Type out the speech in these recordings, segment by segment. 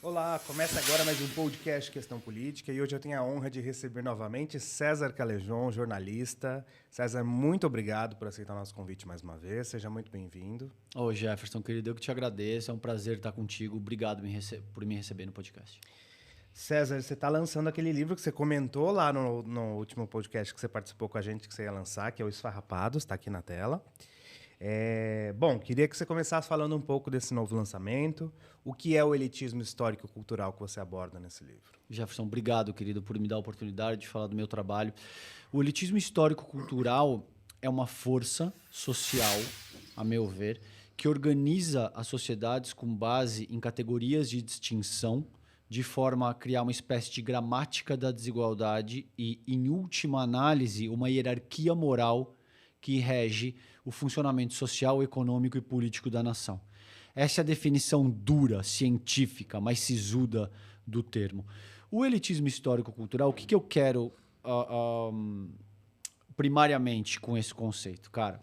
Olá, começa agora mais um podcast Questão Política e hoje eu tenho a honra de receber novamente César Calejon, jornalista. César, muito obrigado por aceitar o nosso convite mais uma vez, seja muito bem-vindo. Ô Jefferson, querido, eu que te agradeço, é um prazer estar contigo, obrigado por me receber no podcast. César, você está lançando aquele livro que você comentou lá no último podcast que você participou com a gente, que você ia lançar, que é o Esfarrapados, está aqui na tela. Bom, queria que você começasse falando um pouco desse novo lançamento. O que é o elitismo histórico-cultural que você aborda nesse livro? Jefferson, obrigado, querido, por me dar a oportunidade de falar do meu trabalho. O elitismo histórico-cultural é uma força social, a meu ver, que organiza as sociedades com base em categorias de distinção, de forma a criar uma espécie de gramática da desigualdade e, em última análise, uma hierarquia moral que rege o funcionamento social, econômico e político da nação. Essa é a definição dura, científica, mais sisuda do termo. O elitismo histórico-cultural, o que eu quero primariamente com esse conceito? Cara,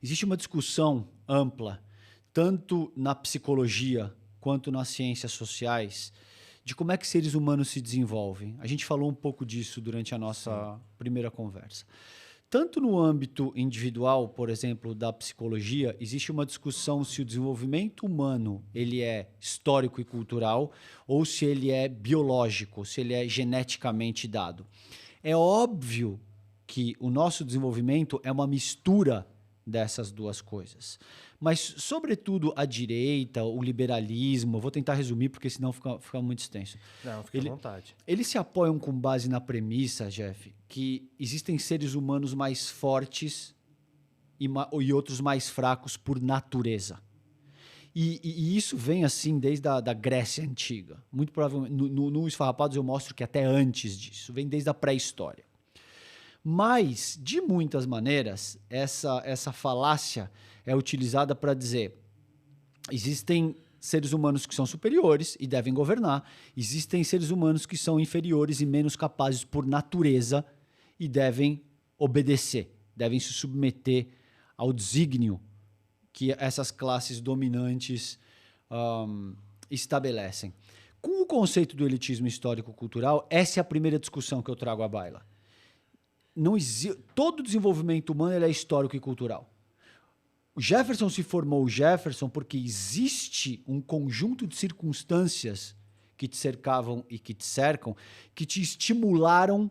existe uma discussão ampla, tanto na psicologia quanto nas ciências sociais, de como é que seres humanos se desenvolvem. A gente falou um pouco disso durante a nossa primeira conversa. Tanto no âmbito individual, por exemplo, da psicologia, existe uma discussão se o desenvolvimento humano ele é histórico e cultural ou se ele é biológico, se ele é geneticamente dado. É óbvio que o nosso desenvolvimento é uma mistura dessas duas coisas. Mas, sobretudo, a direita, o liberalismo, eu vou tentar resumir porque senão fica muito extenso. Não, fica à vontade. Eles se apoiam com base na premissa, Jeff, que existem seres humanos mais fortes e outros mais fracos por natureza. E isso vem assim desde a da Grécia Antiga. Muito provavelmente, no Esfarrapados eu mostro que até antes disso, vem desde a pré-história. Mas, de muitas maneiras, essa falácia é utilizada para dizer: existem seres humanos que são superiores e devem governar, existem seres humanos que são inferiores e menos capazes por natureza e devem obedecer, devem se submeter ao desígnio que essas classes dominantes estabelecem. Com o conceito do elitismo histórico-cultural, essa é a primeira discussão que eu trago à baila. Todo desenvolvimento humano ele é histórico e cultural. O Jefferson se formou Jefferson porque existe um conjunto de circunstâncias que te cercavam e que te cercam que te estimularam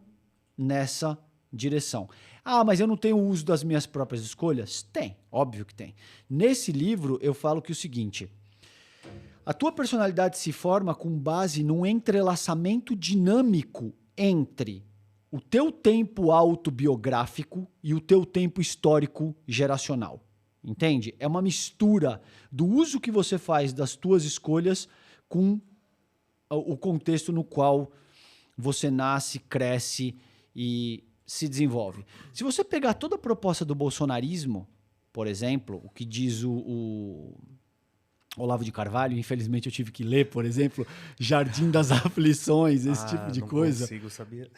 nessa direção. Ah, mas eu não tenho uso das minhas próprias escolhas? Tem, óbvio que tem. Nesse livro eu falo que o seguinte: a tua personalidade se forma com base num entrelaçamento dinâmico entre o teu tempo autobiográfico e o teu tempo histórico geracional. Entende? É uma mistura do uso que você faz das tuas escolhas com o contexto no qual você nasce, cresce e se desenvolve. Se você pegar toda a proposta do bolsonarismo, por exemplo, o que diz o Olavo de Carvalho, infelizmente eu tive que ler, por exemplo, Jardim das Aflições, esse tipo de coisa. Não consigo, sabia?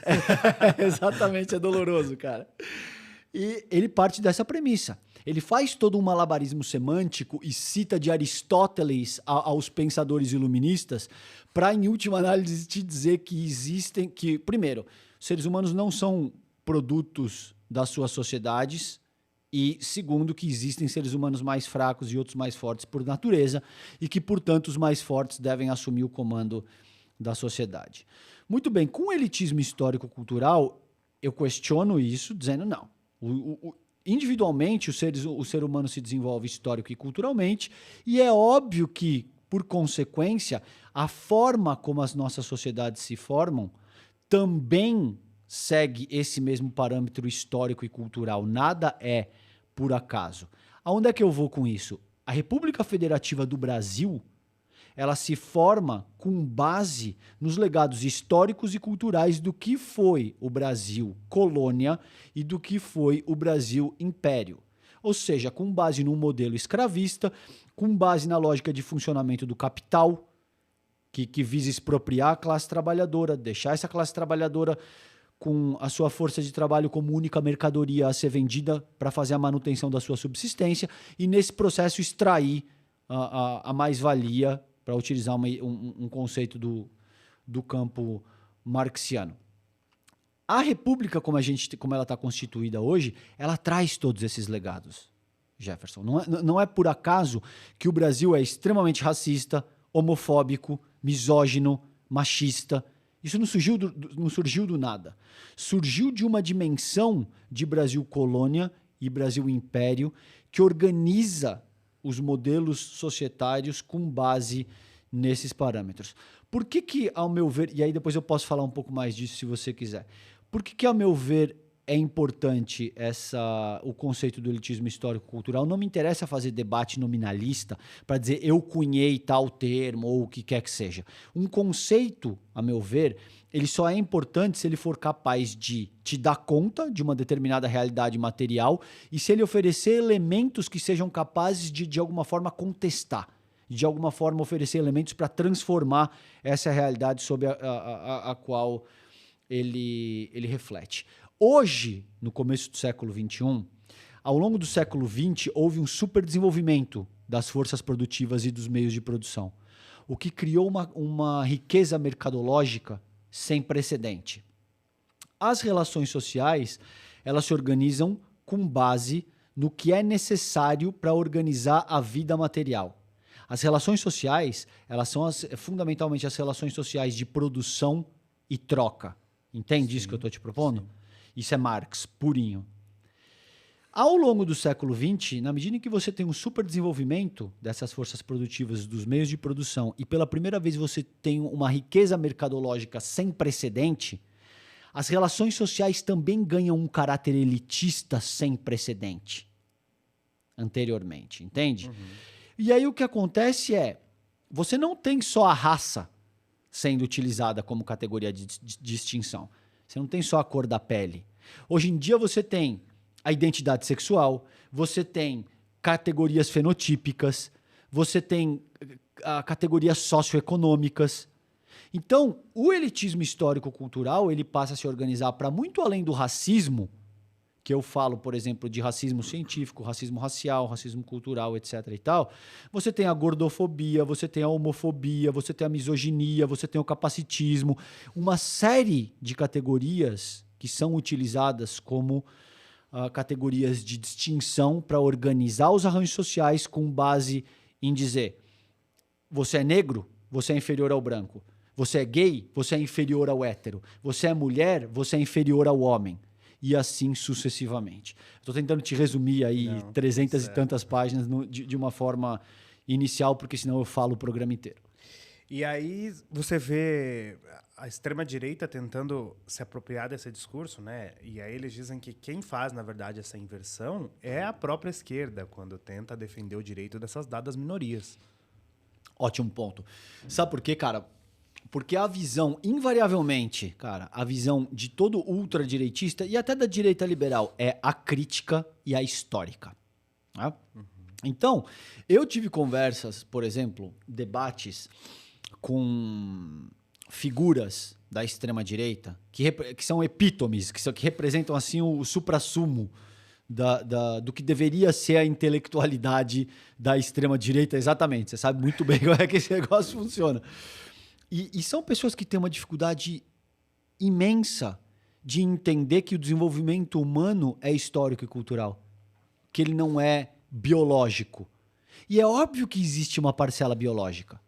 Exatamente, é doloroso, cara. E ele parte dessa premissa. Ele faz todo um malabarismo semântico e cita de Aristóteles aos pensadores iluministas para, em última análise, te dizer que, primeiro, seres humanos não são produtos das suas sociedades e, segundo, que existem seres humanos mais fracos e outros mais fortes por natureza e que, portanto, os mais fortes devem assumir o comando da sociedade. Muito bem, com o elitismo histórico-cultural, eu questiono isso, dizendo não. Individualmente, o ser humano se desenvolve histórico e culturalmente, e é óbvio que, por consequência, a forma como as nossas sociedades se formam também segue esse mesmo parâmetro histórico e cultural. Nada é por acaso. Aonde é que eu vou com isso? A República Federativa do Brasil, ela se forma com base nos legados históricos e culturais do que foi o Brasil colônia e do que foi o Brasil império. Ou seja, com base num modelo escravista, com base na lógica de funcionamento do capital, que visa expropriar a classe trabalhadora, deixar essa classe trabalhadora com a sua força de trabalho como única mercadoria a ser vendida para fazer a manutenção da sua subsistência e, nesse processo, extrair a mais-valia para utilizar um conceito do campo marxiano. A República, como ela está constituída hoje, ela traz todos esses legados, Jefferson. Não é por acaso que o Brasil é extremamente racista, homofóbico, misógino, machista. Isso não surgiu do nada. Surgiu de uma dimensão de Brasil colônia e Brasil império que organiza os modelos societários com base nesses parâmetros. Por que, ao meu ver, e aí depois eu posso falar um pouco mais disso se você quiser, por que, ao meu ver, é importante o conceito do elitismo histórico-cultural? Não me interessa fazer debate nominalista para dizer eu cunhei tal termo ou o que quer que seja. Um conceito, a meu ver, ele só é importante se ele for capaz de te dar conta de uma determinada realidade material e se ele oferecer elementos que sejam capazes de alguma forma, contestar, de alguma forma oferecer elementos para transformar essa realidade sobre a qual ele reflete. Hoje, no começo do século XXI, ao longo do século XX, houve um superdesenvolvimento das forças produtivas e dos meios de produção, o que criou uma riqueza mercadológica sem precedente. As relações sociais, elas se organizam com base no que é necessário para organizar a vida material. As relações sociais, elas são fundamentalmente as relações sociais de produção e troca. Entende isso que eu estou te propondo? Sim. Isso é Marx, purinho. Ao longo do século XX, na medida em que você tem um superdesenvolvimento dessas forças produtivas, dos meios de produção, e pela primeira vez você tem uma riqueza mercadológica sem precedente, as relações sociais também ganham um caráter elitista sem precedente anteriormente, entende? Uhum. E aí o que acontece é, você não tem só a raça sendo utilizada como categoria de distinção. Você não tem só a cor da pele. Hoje em dia você tem a identidade sexual, você tem categorias fenotípicas, você tem categorias socioeconômicas. Então, o elitismo histórico-cultural ele passa a se organizar para muito além do racismo, que eu falo, por exemplo, de racismo científico, racismo racial, racismo cultural, etc. e tal. Você tem a gordofobia, você tem a homofobia, você tem a misoginia, você tem o capacitismo, uma série de categorias que são utilizadas como categorias de distinção para organizar os arranjos sociais com base em dizer você é negro, você é inferior ao branco. Você é gay, você é inferior ao hétero. Você é mulher, você é inferior ao homem. E assim sucessivamente. Estou tentando te resumir aí 300 e tantas páginas de uma forma inicial, porque senão eu falo o programa inteiro. E aí você vê a extrema-direita tentando se apropriar desse discurso, né? E aí eles dizem que quem faz, na verdade, essa inversão é a própria esquerda, quando tenta defender o direito dessas dadas minorias. Ótimo ponto. Sabe por quê, cara? Porque a visão, invariavelmente, cara, a visão de todo ultradireitista e até da direita liberal é a crítica e a histórica. Né? Uhum. Então, eu tive conversas, por exemplo, debates com figuras da extrema-direita que são epítomes, que representam assim o suprassumo do que deveria ser a intelectualidade da extrema-direita. Exatamente, você sabe muito bem como é que esse negócio funciona. E são pessoas que têm uma dificuldade imensa de entender que o desenvolvimento humano é histórico e cultural, que ele não é biológico. E é óbvio que existe uma parcela biológica.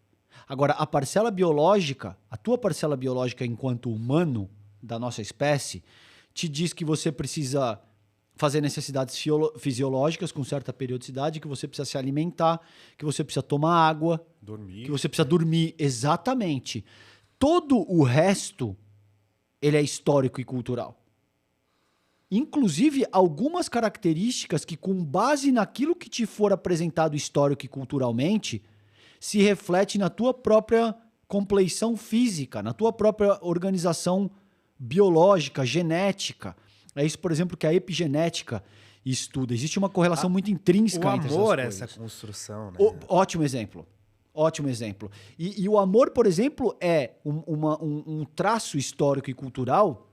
Agora, a parcela biológica, a tua parcela biológica enquanto humano da nossa espécie, te diz que você precisa fazer necessidades fisiológicas com certa periodicidade, que você precisa se alimentar, que você precisa tomar água, que você precisa dormir. Exatamente. Todo o resto, ele é histórico e cultural. Inclusive, algumas características que, com base naquilo que te for apresentado histórico e culturalmente, se reflete na tua própria compleição física, na tua própria organização biológica, genética. É isso, por exemplo, que a epigenética estuda. Existe uma correlação muito intrínseca entre essas coisas. O amor é essa construção, né? Ótimo exemplo. Ótimo exemplo. E o amor, por exemplo, é um traço histórico e cultural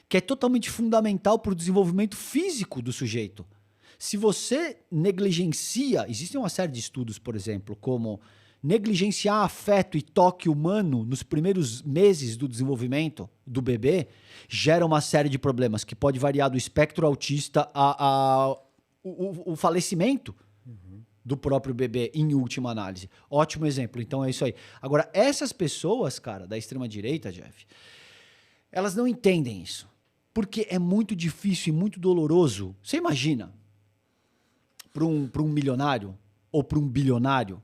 que é totalmente fundamental para o desenvolvimento físico do sujeito. Se você negligencia... Existem uma série de estudos, por exemplo, como negligenciar afeto e toque humano nos primeiros meses do desenvolvimento do bebê gera uma série de problemas que pode variar do espectro autista o falecimento do próprio bebê, em última análise. Ótimo exemplo. Então é isso aí. Agora, essas pessoas, cara, da extrema-direita, Jeff, elas não entendem isso. Porque é muito difícil e muito doloroso. Você imagina, para um milionário ou para um bilionário,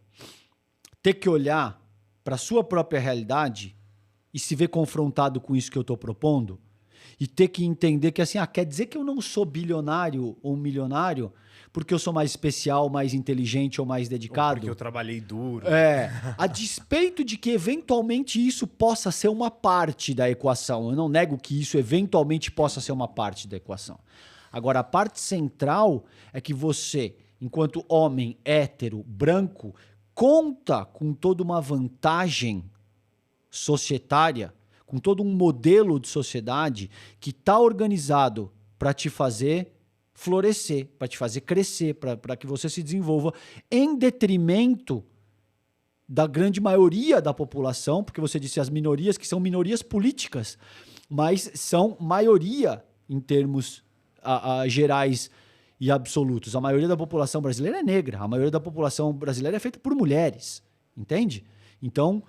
ter que olhar para a sua própria realidade e se ver confrontado com isso que eu estou propondo e ter que entender que assim, quer dizer que eu não sou bilionário ou milionário porque eu sou mais especial, mais inteligente ou mais dedicado? Ou porque eu trabalhei duro. A despeito de que eventualmente isso possa ser uma parte da equação. Eu não nego que isso eventualmente possa ser uma parte da equação. Agora, a parte central é que você, enquanto homem hétero, branco, conta com toda uma vantagem societária, com todo um modelo de sociedade que está organizado para te fazer florescer, para te fazer crescer, para que você se desenvolva, em detrimento da grande maioria da população, porque você disse as minorias, que são minorias políticas, mas são maioria em termos gerais e absolutos. A maioria da população brasileira é negra, a maioria da população brasileira é feita por mulheres, entende? Então,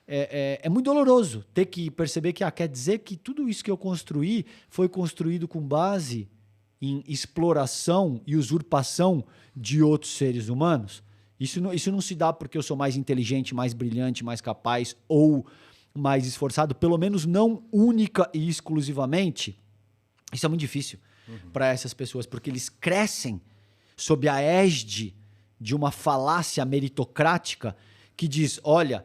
é muito doloroso ter que perceber que quer dizer que tudo isso que eu construí foi construído com base em exploração e usurpação de outros seres humanos. Isso não se dá porque eu sou mais inteligente, mais brilhante, mais capaz ou mais esforçado, pelo menos não única e exclusivamente. Isso é muito difícil para essas pessoas, porque eles crescem sob a égide de uma falácia meritocrática que diz, olha,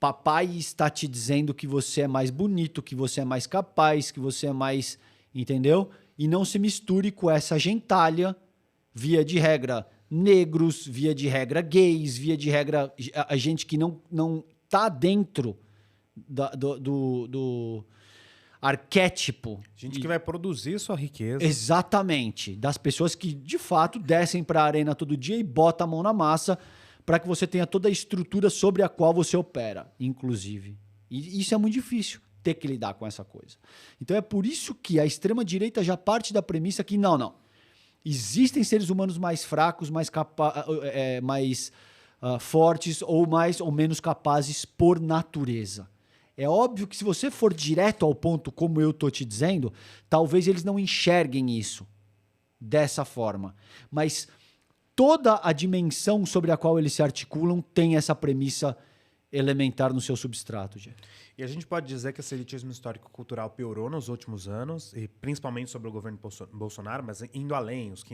papai está te dizendo que você é mais bonito, que você é mais capaz, que você é mais... Entendeu? E não se misture com essa gentalha, via de regra negros, via de regra gays, via de regra a gente que não tá dentro do arquétipo. Gente que vai produzir sua riqueza. Exatamente. Das pessoas que, de fato, descem para a arena todo dia e botam a mão na massa para que você tenha toda a estrutura sobre a qual você opera, inclusive. E isso é muito difícil, ter que lidar com essa coisa. Então é por isso que a extrema-direita já parte da premissa que não. Existem seres humanos mais fracos, mais fortes ou mais ou menos capazes por natureza. É óbvio que se você for direto ao ponto, como eu estou te dizendo, talvez eles não enxerguem isso dessa forma. Mas toda a dimensão sobre a qual eles se articulam tem essa premissa elementar no seu substrato, Jeff. E a gente pode dizer que esse elitismo histórico-cultural piorou nos últimos anos, e principalmente sobre o governo Bolsonaro, mas indo além, os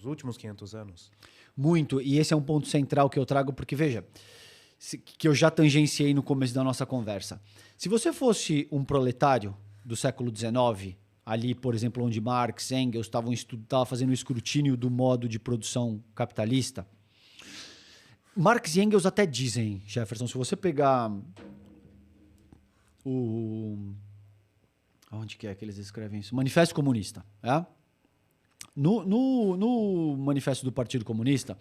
últimos 500 anos. Muito, e esse é um ponto central que eu trago, porque, veja, que eu já tangenciei no começo da nossa conversa. Se você fosse um proletário do século XIX, ali, por exemplo, onde Marx, Engels estavam fazendo o escrutínio do modo de produção capitalista, Marx e Engels até dizem, Jefferson, se você pegar onde que é que eles escrevem isso? Manifesto Comunista. É? No Manifesto do Partido Comunista,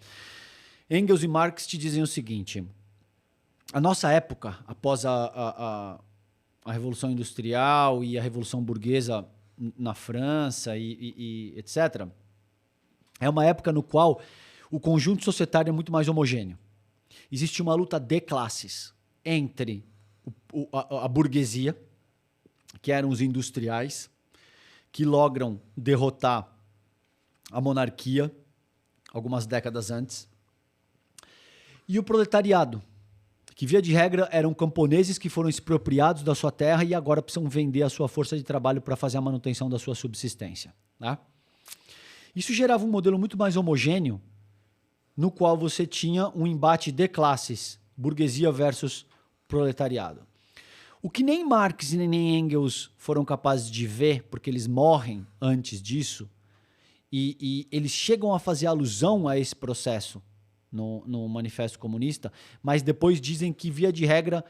Engels e Marx te dizem o seguinte: a nossa época, após a Revolução Industrial e a Revolução Burguesa na França e etc., é uma época no qual o conjunto societário é muito mais homogêneo. Existe uma luta de classes entre a burguesia, que eram os industriais, que logram derrotar a monarquia algumas décadas antes, e o proletariado, que via de regra eram camponeses que foram expropriados da sua terra e agora precisam vender a sua força de trabalho para fazer a manutenção da sua subsistência. Né? Isso gerava um modelo muito mais homogêneo, no qual você tinha um embate de classes, burguesia versus proletariado. O que nem Marx e nem Engels foram capazes de ver, porque eles morrem antes disso, e eles chegam a fazer alusão a esse processo no Manifesto Comunista, mas depois dizem que, via de regra,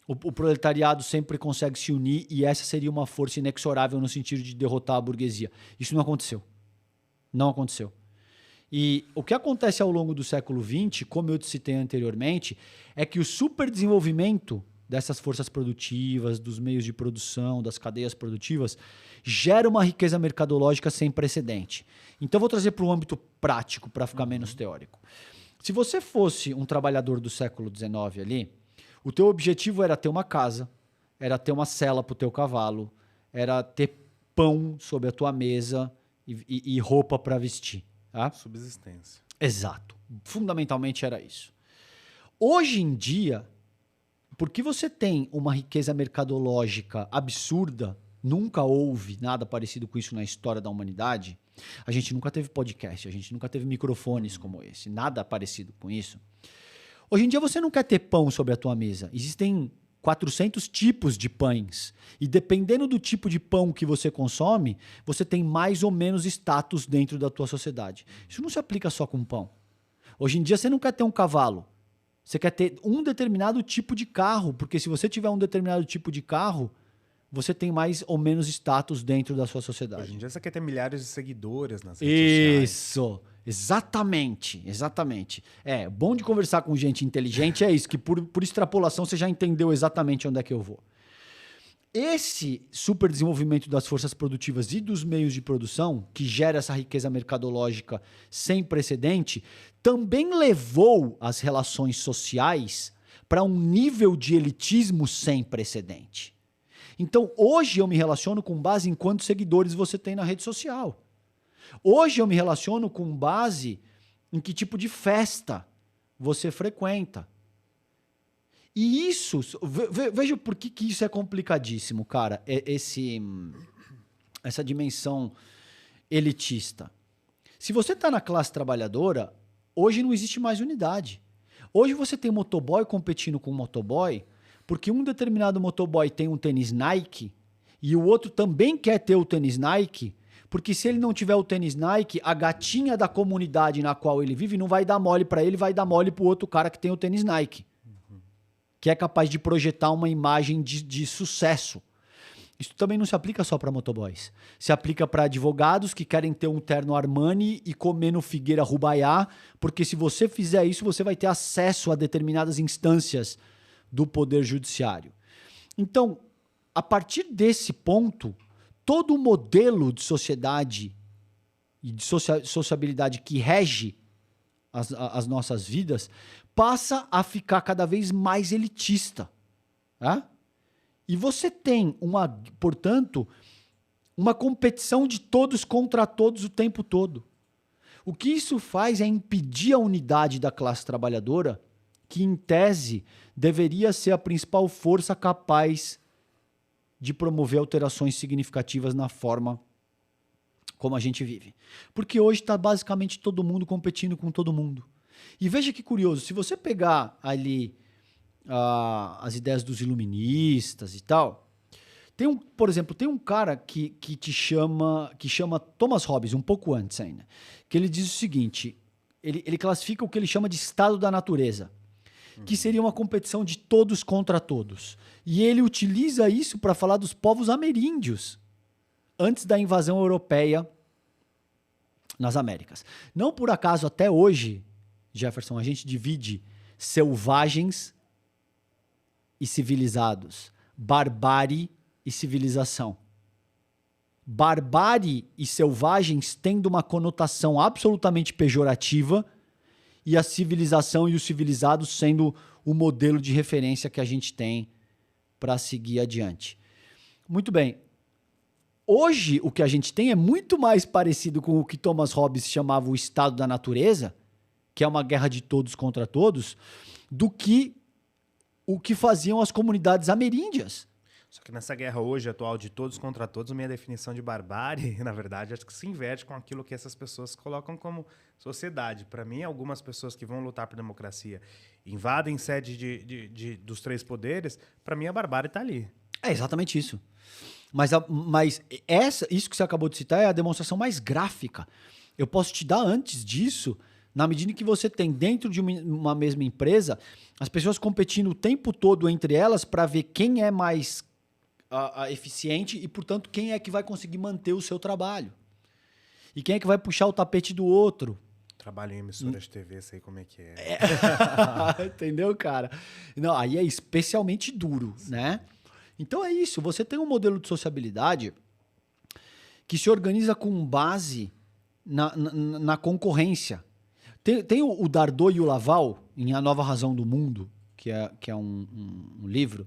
o proletariado sempre consegue se unir e essa seria uma força inexorável no sentido de derrotar a burguesia. Isso não aconteceu. Não aconteceu. E o que acontece ao longo do século XX, como eu te citei anteriormente, é que o superdesenvolvimento dessas forças produtivas, dos meios de produção, das cadeias produtivas, gera uma riqueza mercadológica sem precedente. Então, eu vou trazer para o âmbito prático, para ficar menos teórico. Se você fosse um trabalhador do século XIX ali, o teu objetivo era ter uma casa, era ter uma sela para o teu cavalo, era ter pão sobre a tua mesa e roupa para vestir. Tá? Subsistência. Exato. Fundamentalmente era isso. Hoje em dia, porque você tem uma riqueza mercadológica absurda, nunca houve nada parecido com isso na história da humanidade, a gente nunca teve podcast, a gente nunca teve microfones como esse, nada parecido com isso. Hoje em dia você não quer ter pão sobre a tua mesa. Existem 400 tipos de pães. E dependendo do tipo de pão que você consome, você tem mais ou menos status dentro da tua sociedade. Isso não se aplica só com pão. Hoje em dia você não quer ter um cavalo. Você quer ter um determinado tipo de carro, porque se você tiver um determinado tipo de carro, você tem mais ou menos status dentro da sua sociedade. Hoje em dia você quer ter milhares de seguidores nas redes sociais. Isso, exatamente, exatamente. É, bom de conversar com gente inteligente é isso, que por extrapolação você já entendeu exatamente onde é que eu vou. Esse superdesenvolvimento das forças produtivas e dos meios de produção, que gera essa riqueza mercadológica sem precedente, também levou as relações sociais para um nível de elitismo sem precedente. Então, hoje eu me relaciono com base em quantos seguidores você tem na rede social. Hoje eu me relaciono com base em que tipo de festa você frequenta. E isso, veja por que isso é complicadíssimo, cara, essa dimensão elitista. Se você está na classe trabalhadora, hoje não existe mais unidade. Hoje você tem motoboy competindo com motoboy, porque um determinado motoboy tem um tênis Nike e o outro também quer ter o tênis Nike, porque se ele não tiver o tênis Nike, a gatinha da comunidade na qual ele vive não vai dar mole para ele, vai dar mole para o outro cara que tem o tênis Nike. Que é capaz de projetar uma imagem de sucesso. Isso também não se aplica só para motoboys. Se aplica para advogados que querem ter um terno Armani e comer no Figueira Rubaiá, porque se você fizer isso, você vai ter acesso a determinadas instâncias do Poder Judiciário. Então, a partir desse ponto, todo o modelo de sociedade e de sociabilidade que rege as nossas vidas passa a ficar cada vez mais elitista. Tá? E você tem, portanto, uma competição de todos contra todos o tempo todo. O que isso faz é impedir a unidade da classe trabalhadora, que, em tese, deveria ser a principal força capaz de promover alterações significativas na forma como a gente vive. Porque hoje está basicamente todo mundo competindo com todo mundo. E veja que curioso, se você pegar ali as ideias dos iluministas e tal, por exemplo, tem um cara que chama Thomas Hobbes, um pouco antes ainda, que ele diz o seguinte, ele classifica o que ele chama de estado da natureza, que seria uma competição de todos contra todos. E ele utiliza isso para falar dos povos ameríndios, antes da invasão europeia nas Américas. Não por acaso, até hoje, Jefferson, a gente divide selvagens e civilizados, barbárie e civilização. Barbárie e selvagens tendo uma conotação absolutamente pejorativa e a civilização e os civilizados sendo o modelo de referência que a gente tem para seguir adiante. Muito bem. Hoje, o que a gente tem é muito mais parecido com o que Thomas Hobbes chamava o estado da natureza, que é uma guerra de todos contra todos, do que o que faziam as comunidades ameríndias. Só que nessa guerra hoje atual de todos contra todos, minha definição de barbárie, na verdade, acho que se inverte com aquilo que essas pessoas colocam como sociedade. Para mim, algumas pessoas que vão lutar por democracia invadem sede dos três poderes, para mim a barbárie está ali. É exatamente isso. Mas isso que você acabou de citar é a demonstração mais gráfica. Eu posso te dar antes disso, na medida que você tem dentro de uma mesma empresa, as pessoas competindo o tempo todo entre elas para ver quem é mais eficiente e, portanto, quem é que vai conseguir manter o seu trabalho. E quem é que vai puxar o tapete do outro. trabalho em emissora de TV, sei como é que é. Entendeu, cara? Não, aí é especialmente duro, né? Então é isso, você tem um modelo de sociabilidade que se organiza com base na concorrência. Tem o Dardot e o Laval, em A Nova Razão do Mundo, que é um livro,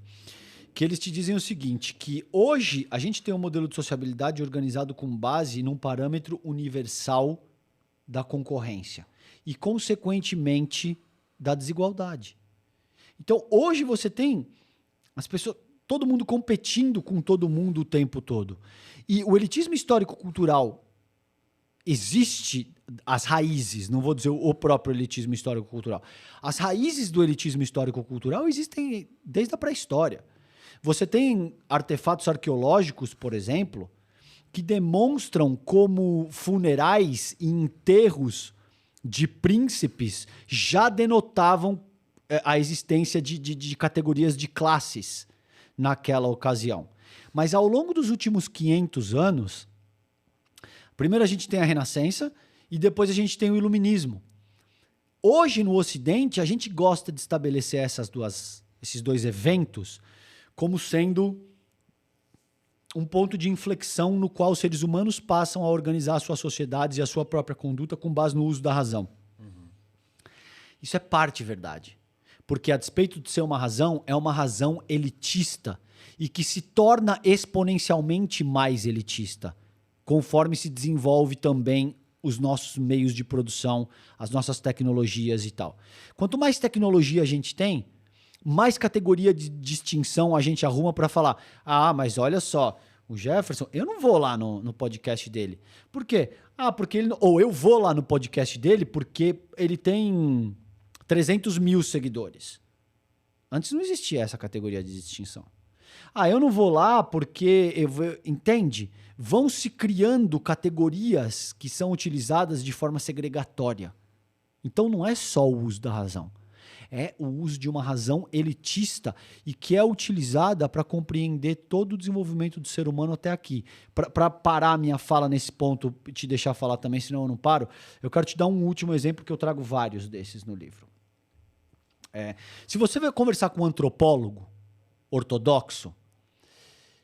que eles te dizem o seguinte, que hoje a gente tem um modelo de sociabilidade organizado com base num parâmetro universal da concorrência e, consequentemente, da desigualdade. Então, hoje você tem as pessoas, todo mundo competindo com todo mundo o tempo todo. E o elitismo histórico-cultural existe, as raízes, não vou dizer o próprio elitismo histórico-cultural, as raízes do elitismo histórico-cultural existem desde a pré-história. Você tem artefatos arqueológicos, por exemplo, que demonstram como funerais e enterros de príncipes já denotavam a existência de categorias de classes naquela ocasião. Mas ao longo dos últimos 500 anos, primeiro a gente tem a Renascença e depois a gente tem o Iluminismo. Hoje, no Ocidente, a gente gosta de estabelecer esses dois eventos como sendo um ponto de inflexão no qual os seres humanos passam a organizar suas sociedades e a sua própria conduta com base no uso da razão. Isso é parte verdade. Porque, a despeito de ser uma razão, é uma razão elitista e que se torna exponencialmente mais elitista, conforme se desenvolve também os nossos meios de produção, as nossas tecnologias e tal. Quanto mais tecnologia a gente tem, mais categoria de distinção a gente arruma para falar, mas olha só, o Jefferson, eu não vou lá no podcast dele. Por quê? Porque ele... Ou eu vou lá no podcast dele porque ele tem 300 mil seguidores. Antes não existia essa categoria de distinção. Eu não vou lá porque... Entende? Vão se criando categorias que são utilizadas de forma segregatória. Então não é só o uso da razão. É o uso de uma razão elitista e que é utilizada para compreender todo o desenvolvimento do ser humano até aqui. Para parar a minha fala nesse ponto e te deixar falar também, senão eu não paro, eu quero te dar um último exemplo que eu trago vários desses no livro. Se você vai conversar com um antropólogo ortodoxo,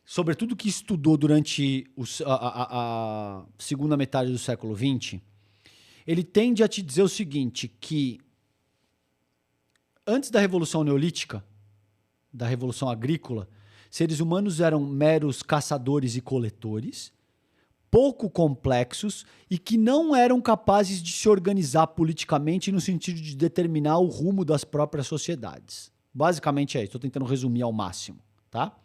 sobretudo que estudou durante a segunda metade do século XX, ele tende a te dizer o seguinte, que antes da Revolução Neolítica, da Revolução Agrícola, seres humanos eram meros caçadores e coletores, pouco complexos e que não eram capazes de se organizar politicamente no sentido de determinar o rumo das próprias sociedades. Basicamente é isso, estou tentando resumir ao máximo, tá?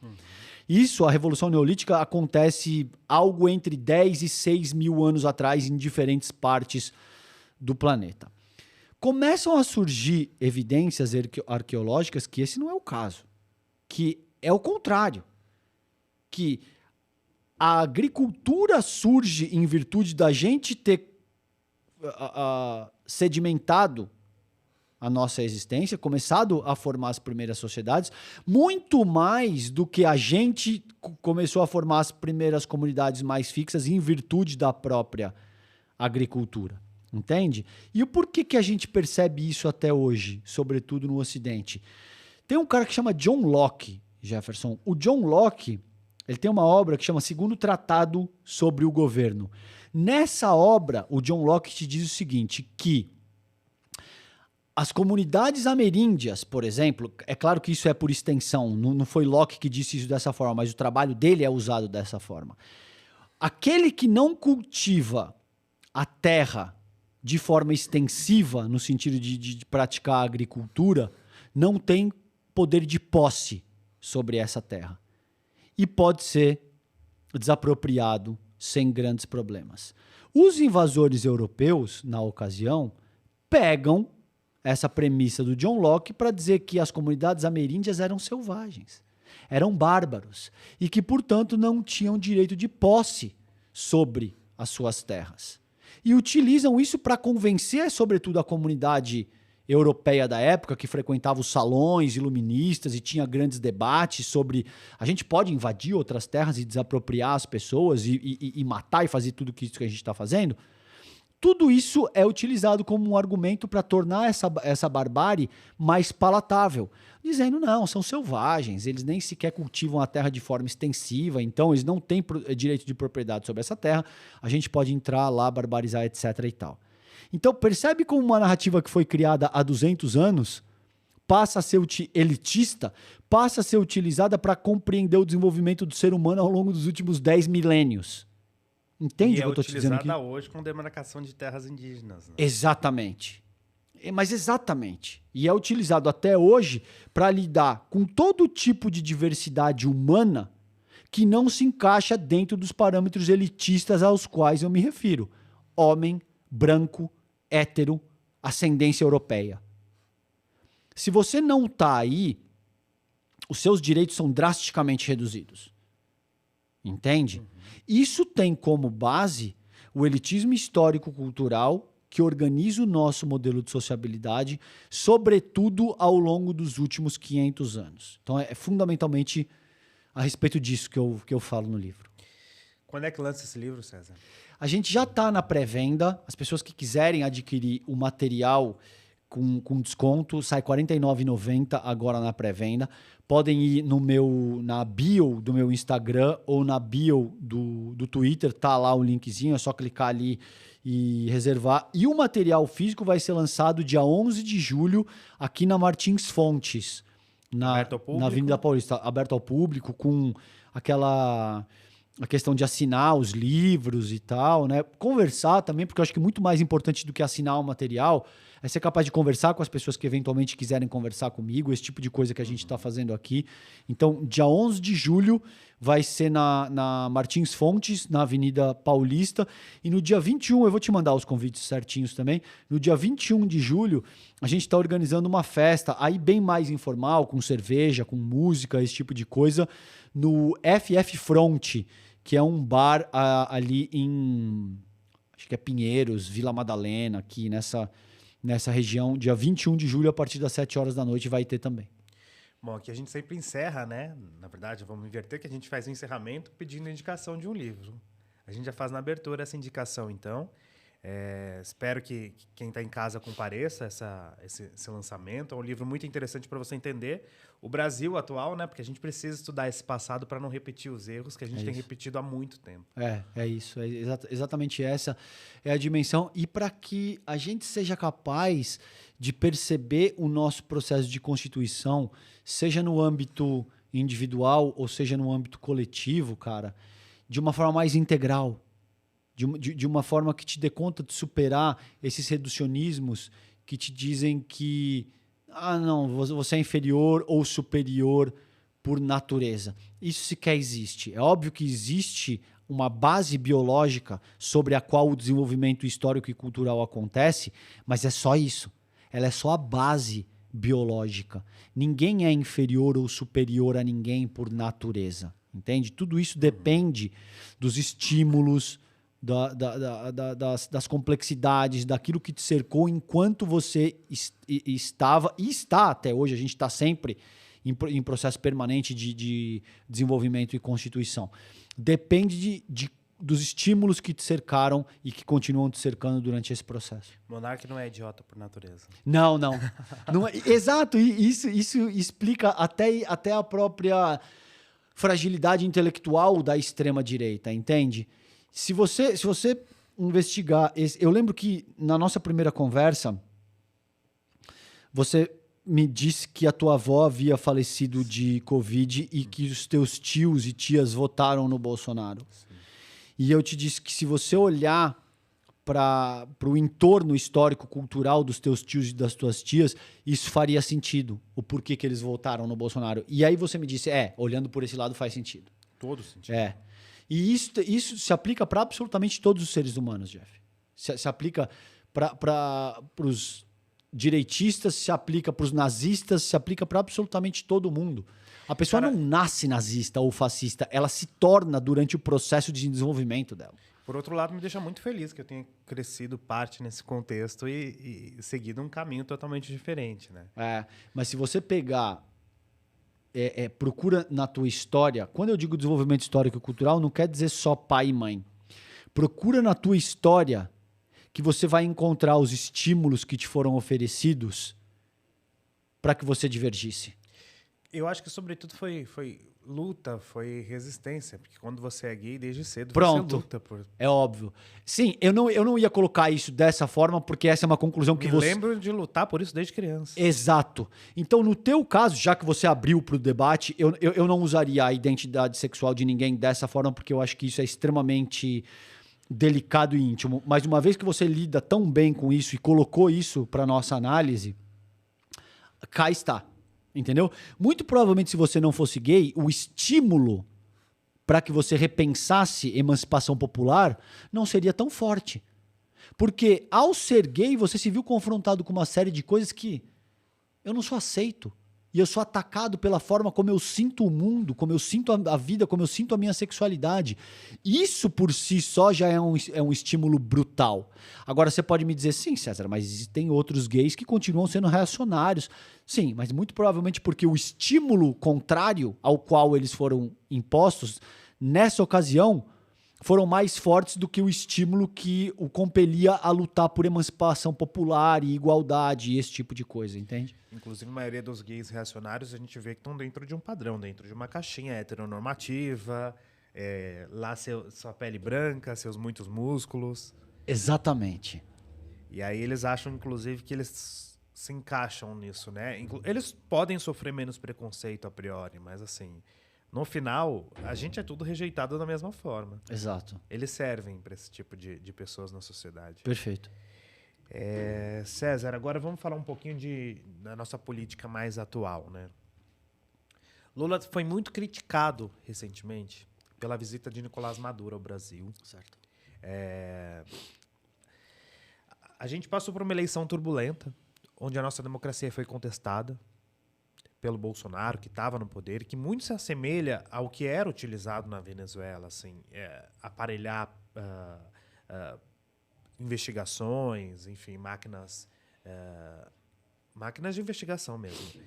Isso, a Revolução Neolítica, acontece algo entre 10 e 6 mil anos atrás em diferentes partes do planeta. Começam a surgir evidências arqueológicas que esse não é o caso, que é o contrário, que a agricultura surge em virtude da gente ter sedimentado a nossa existência, começado a formar as primeiras sociedades, muito mais do que a gente começou a formar as primeiras comunidades mais fixas em virtude da própria agricultura. Entende? E o porquê que a gente percebe isso até hoje, sobretudo no Ocidente? Tem um cara que chama John Locke, Jefferson. O John Locke, ele tem uma obra que chama Segundo Tratado sobre o Governo. Nessa obra, o John Locke te diz o seguinte, que as comunidades ameríndias, por exemplo, é claro que isso é por extensão, não foi Locke que disse isso dessa forma, mas o trabalho dele é usado dessa forma. Aquele que não cultiva a terra de forma extensiva, no sentido de praticar a agricultura, não tem poder de posse sobre essa terra. E pode ser desapropriado sem grandes problemas. Os invasores europeus, na ocasião, pegam essa premissa do John Locke para dizer que as comunidades ameríndias eram selvagens, eram bárbaros, e que, portanto, não tinham direito de posse sobre as suas terras. E utilizam isso para convencer, sobretudo, a comunidade europeia da época, que frequentava os salões iluministas e tinha grandes debates sobre a gente pode invadir outras terras e desapropriar as pessoas e matar e fazer tudo isso que a gente está fazendo. Tudo isso é utilizado como um argumento para tornar essa barbárie mais palatável. Dizendo, não, são selvagens, eles nem sequer cultivam a terra de forma extensiva, então eles não têm direito de propriedade sobre essa terra, a gente pode entrar lá, barbarizar, etc. e tal. Então, percebe como uma narrativa que foi criada há 200 anos passa a ser elitista, passa a ser utilizada para compreender o desenvolvimento do ser humano ao longo dos últimos 10 milênios. Entende o que eu estou te dizendo aqui? E é utilizada hoje com demarcação de terras indígenas. Né? Exatamente. Mas exatamente. E é utilizado até hoje para lidar com todo tipo de diversidade humana que não se encaixa dentro dos parâmetros elitistas aos quais eu me refiro. Homem, branco, hétero, ascendência europeia. Se você não está aí, os seus direitos são drasticamente reduzidos. Entende? Isso tem como base o elitismo histórico-cultural que organiza o nosso modelo de sociabilidade, sobretudo ao longo dos últimos 500 anos. Então é fundamentalmente a respeito disso que eu falo no livro. Quando é que lança esse livro, César? A gente já está na pré-venda. As pessoas que quiserem adquirir o material com desconto, sai R$ 49,90 agora na pré-venda. Podem ir na bio do meu Instagram ou na bio do Twitter, tá lá o linkzinho, é só clicar ali e reservar. E o material físico vai ser lançado dia 11 de julho aqui na Martins Fontes, na Avenida Paulista, aberto ao público, com a questão de assinar os livros e tal, né? Conversar também, porque eu acho que muito mais importante do que assinar o material é ser capaz de conversar com as pessoas que eventualmente quiserem conversar comigo, esse tipo de coisa que a gente está fazendo aqui. Então, dia 11 de julho vai ser na Martins Fontes, na Avenida Paulista. E no dia 21, eu vou te mandar os convites certinhos também. No dia 21 de julho, a gente está organizando uma festa, aí bem mais informal, com cerveja, com música, esse tipo de coisa, no FF Front, que é um bar ali em, acho que é Pinheiros, Vila Madalena, aqui nessa região. Dia 21 de julho, a partir das 7 horas da noite, vai ter também. Bom, aqui a gente sempre encerra, né? Na verdade, vamos inverter, que a gente faz o encerramento pedindo a indicação de um livro. A gente já faz na abertura essa indicação, então. Espero que quem está em casa compareça esse lançamento. É um livro muito interessante para você entender o Brasil atual, né? Porque a gente precisa estudar esse passado para não repetir os erros que a gente tem repetido há muito tempo. É isso. Exatamente essa é a dimensão. E para que a gente seja capaz de perceber o nosso processo de constituição, seja no âmbito individual ou seja no âmbito coletivo, cara, de uma forma mais integral. De uma forma que te dê conta de superar esses reducionismos que te dizem que não, você é inferior ou superior por natureza. Isso sequer existe. É óbvio que existe uma base biológica sobre a qual o desenvolvimento histórico e cultural acontece, mas é só isso. Ela é só a base biológica. Ninguém é inferior ou superior a ninguém por natureza. Entende? Tudo isso depende dos estímulos, das complexidades, daquilo que te cercou enquanto você estava e está até hoje. A gente está sempre em processo permanente de desenvolvimento e constituição. Depende dos estímulos que te cercaram e que continuam te cercando durante esse processo. Monark não é idiota por natureza. Não. Não é, exato, e isso explica até a própria fragilidade intelectual da extrema-direita, entende? Se você investigar... Eu lembro que na nossa primeira conversa, você me disse que a tua avó havia falecido de Covid e que os teus tios e tias votaram no Bolsonaro. Sim. E eu te disse que se você olhar para o entorno histórico-cultural dos teus tios e das tuas tias, isso faria sentido, o porquê que eles votaram no Bolsonaro. E aí você me disse, olhando por esse lado faz sentido. Todo sentido. E isso se aplica para absolutamente todos os seres humanos, Jeff. Se aplica para os direitistas, se aplica para os nazistas, se aplica para absolutamente todo mundo. A pessoa não nasce nazista ou fascista, ela se torna durante o processo de desenvolvimento dela. Por outro lado, me deixa muito feliz que eu tenha crescido parte nesse contexto e seguido um caminho totalmente diferente, né? Mas se você pegar... procura na tua história. Quando eu digo desenvolvimento histórico e cultural, não quer dizer só pai e mãe. Procura na tua história que você vai encontrar os estímulos que te foram oferecidos para que você divergisse? Eu acho que, sobretudo, foi luta, foi resistência. Porque quando você é gay, desde cedo, Pronto. você luta por... É óbvio. Sim, eu não ia colocar isso dessa forma, porque essa é uma conclusão que Me você... lembro de lutar por isso desde criança. Exato. Então, no teu caso, já que você abriu para o debate, eu não usaria a identidade sexual de ninguém dessa forma, porque eu acho que isso é extremamente delicado e íntimo. Mas uma vez que você lida tão bem com isso e colocou isso para nossa análise, cá está. Entendeu? Muito provavelmente, se você não fosse gay, o estímulo para que você repensasse emancipação popular não seria tão forte. Porque ao ser gay, você se viu confrontado com uma série de coisas que eu não sou aceito. E eu sou atacado pela forma como eu sinto o mundo, como eu sinto a vida, como eu sinto a minha sexualidade. Isso por si só já é um estímulo brutal. Agora você pode me dizer, sim, César, mas existem outros gays que continuam sendo reacionários. Sim, mas muito provavelmente porque o estímulo contrário ao qual eles foram impostos, nessa ocasião, foram mais fortes do que o estímulo que o compelia a lutar por emancipação popular e igualdade e esse tipo de coisa, entende? Inclusive, a maioria dos gays reacionários, a gente vê que estão dentro de um padrão, dentro de uma caixinha heteronormativa, lá sua pele branca, seus muitos músculos. Exatamente. E aí eles acham, inclusive, que eles se encaixam nisso, né? Eles podem sofrer menos preconceito a priori, mas assim... No final, a gente é tudo rejeitado da mesma forma. Exato. Eles servem para esse tipo de pessoas na sociedade. Perfeito. César, agora vamos falar um pouquinho da nossa política mais atual, né? Lula foi muito criticado recentemente pela visita de Nicolás Maduro ao Brasil. Certo. A gente passou por uma eleição turbulenta, onde a nossa democracia foi contestada pelo Bolsonaro, que estava no poder, que muito se assemelha ao que era utilizado na Venezuela, assim, aparelhar investigações, enfim, máquinas de investigação mesmo.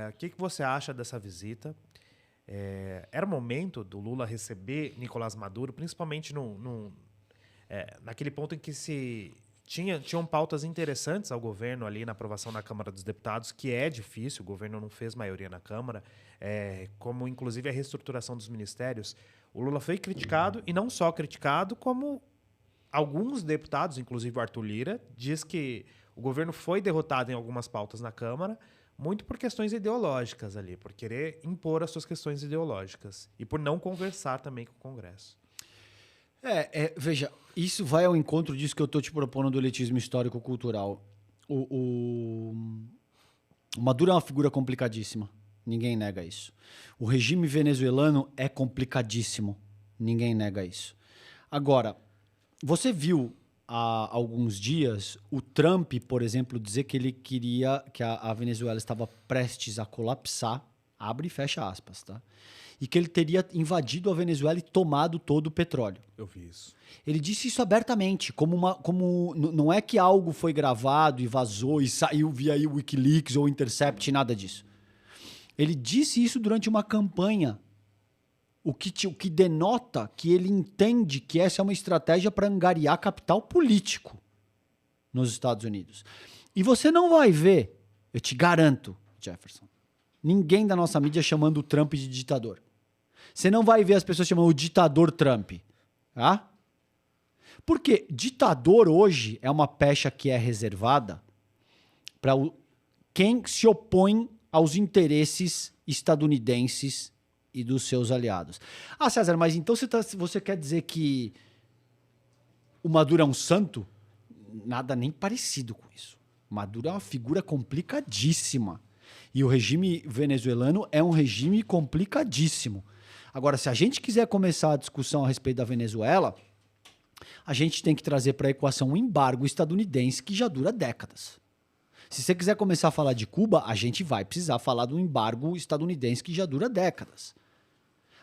O que você acha dessa visita? Era o momento do Lula receber Nicolás Maduro, principalmente naquele ponto em que tinham pautas interessantes ao governo ali na aprovação na Câmara dos Deputados, que é difícil, o governo não fez maioria na Câmara, como inclusive a reestruturação dos ministérios. O Lula foi criticado, e não só criticado, como alguns deputados, inclusive o Arthur Lira, diz que o governo foi derrotado em algumas pautas na Câmara, muito por questões ideológicas ali, por querer impor as suas questões ideológicas e por não conversar também com o Congresso. Veja, isso vai ao encontro disso que eu estou te propondo do elitismo histórico-cultural. O Maduro é uma figura complicadíssima. Ninguém nega isso. O regime venezuelano é complicadíssimo. Ninguém nega isso. Agora, você viu há alguns dias o Trump, por exemplo, dizer que ele queria que a Venezuela estava prestes a colapsar, abre e fecha aspas, tá? E que ele teria invadido a Venezuela e tomado todo o petróleo. Eu vi isso. Ele disse isso abertamente, não é que algo foi gravado e vazou e saiu via aí o Wikileaks ou Intercept, nada disso. Ele disse isso durante uma campanha, o que denota que ele entende que essa é uma estratégia para angariar capital político nos Estados Unidos. E você não vai ver, eu te garanto, Jefferson, ninguém da nossa mídia chamando o Trump de ditador. Você não vai ver as pessoas chamando o ditador Trump. Tá? Porque ditador hoje é uma pecha que é reservada para quem se opõe aos interesses estadunidenses e dos seus aliados. Ah, César, mas então você quer dizer que o Maduro é um santo? Nada nem parecido com isso. O Maduro é uma figura complicadíssima. E o regime venezuelano é um regime complicadíssimo. Agora, se a gente quiser começar a discussão a respeito da Venezuela, a gente tem que trazer para a equação um embargo estadunidense que já dura décadas. Se você quiser começar a falar de Cuba, a gente vai precisar falar do embargo estadunidense que já dura décadas.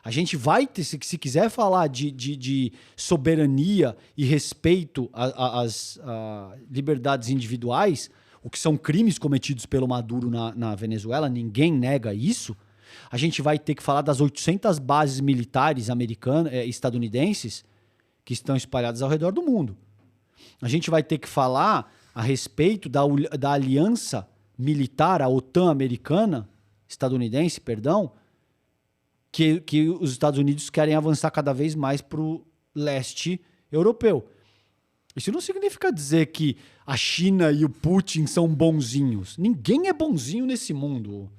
A gente vai ter, se quiser falar de soberania e respeito às liberdades individuais, o que são crimes cometidos pelo Maduro na Venezuela, ninguém nega isso. A gente vai ter que falar das 800 bases militares estadunidenses que estão espalhadas ao redor do mundo. A gente vai ter que falar a respeito da aliança militar, a OTAN americana, estadunidense, perdão, que os Estados Unidos querem avançar cada vez mais para o leste europeu. Isso não significa dizer que a China e o Putin são bonzinhos. Ninguém é bonzinho nesse mundo,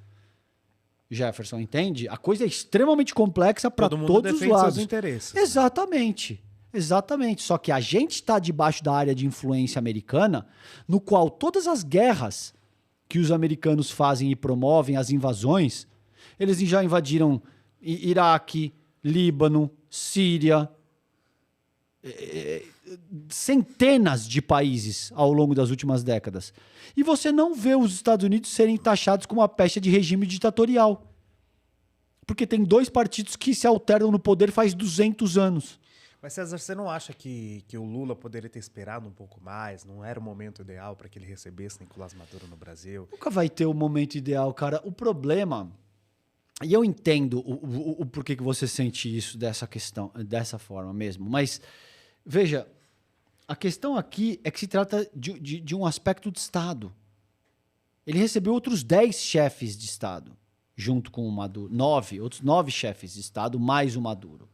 Jefferson, entende? A coisa é extremamente complexa para todos os lados. Seus interesses. Exatamente. Exatamente. Só que a gente está debaixo da área de influência americana, no qual todas as guerras que os americanos fazem e promovem, as invasões, eles já invadiram Iraque, Líbano, Síria, centenas de países ao longo das últimas décadas. E você não vê os Estados Unidos serem taxados como uma pecha de regime ditatorial. Porque tem 2 partidos que se alternam no poder faz 200 anos. Mas, César, você não acha que o Lula poderia ter esperado um pouco mais? Não era o momento ideal para que ele recebesse Nicolás Maduro no Brasil? Nunca vai ter o momento ideal, cara. O problema... E eu entendo o porquê que você sente isso dessa forma mesmo. Mas, veja, a questão aqui é que se trata de um aspecto de Estado. Ele recebeu outros 10 chefes de Estado, junto com o Maduro. 9, outros 9 chefes de Estado, mais o Maduro.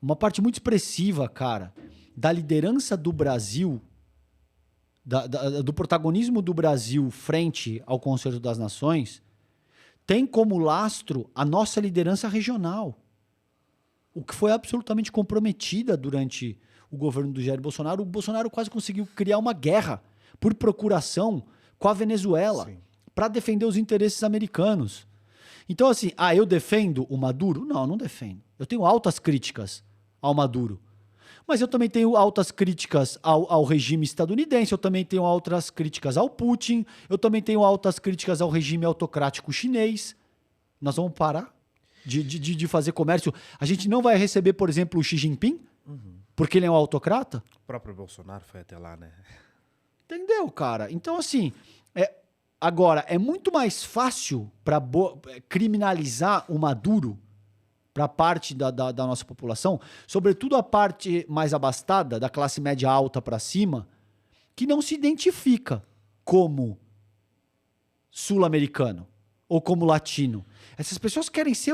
Uma parte muito expressiva, cara, da liderança do Brasil, do protagonismo do Brasil frente ao Conselho das Nações, tem como lastro a nossa liderança regional, o que foi absolutamente comprometida durante o governo do Jair Bolsonaro. O Bolsonaro quase conseguiu criar uma guerra por procuração com a Venezuela para defender os interesses americanos. Então, assim, eu defendo o Maduro? Não, não defendo. Eu tenho altas críticas ao Maduro. Mas eu também tenho altas críticas ao regime estadunidense, eu também tenho altas críticas ao Putin, eu também tenho altas críticas ao regime autocrático chinês. Nós vamos parar de fazer comércio. A gente não vai receber, por exemplo, o Xi Jinping, porque ele é um autocrata. O próprio Bolsonaro foi até lá, né? Entendeu, cara? Então, assim, agora, é muito mais fácil para criminalizar o Maduro para parte da nossa população, sobretudo a parte mais abastada, da classe média alta para cima, que não se identifica como sul-americano ou como latino. Essas pessoas querem ser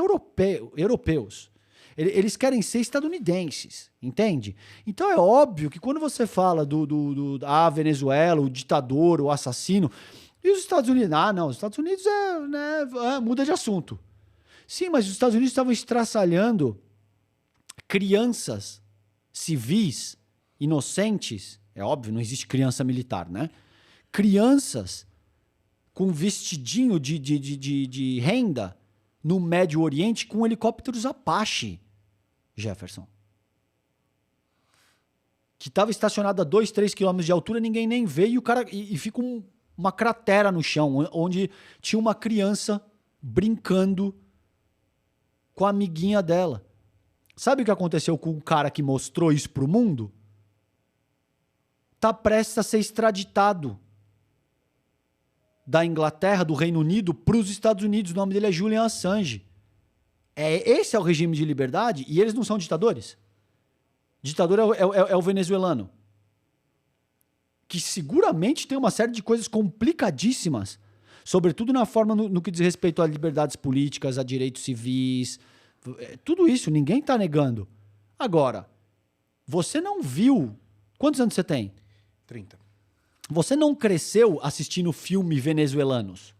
europeus. Eles querem ser estadunidenses, entende? Então é óbvio que quando você fala da Venezuela, o ditador, o assassino, e os Estados Unidos? Não, os Estados Unidos muda de assunto. Sim, mas os Estados Unidos estavam estraçalhando crianças civis, inocentes. É óbvio, não existe criança militar, né? Crianças com vestidinho de renda no Médio Oriente com helicópteros Apache, Jefferson. Que estava estacionado a 2, 3 quilômetros de altura, ninguém nem vê, e fica uma cratera no chão, onde tinha uma criança brincando com a amiguinha dela. Sabe o que aconteceu com o cara que mostrou isso pro mundo? Tá prestes a ser extraditado da Inglaterra, do Reino Unido, pros Estados Unidos. O nome dele é Julian Assange. Esse é o regime de liberdade e eles não são ditadores. Ditador é o venezuelano. Que seguramente tem uma série de coisas complicadíssimas, sobretudo na forma no que diz respeito a liberdades políticas, a direitos civis, tudo isso, ninguém está negando. Agora, você não viu... Quantos anos você tem? 30. Você não cresceu assistindo filme venezuelanos?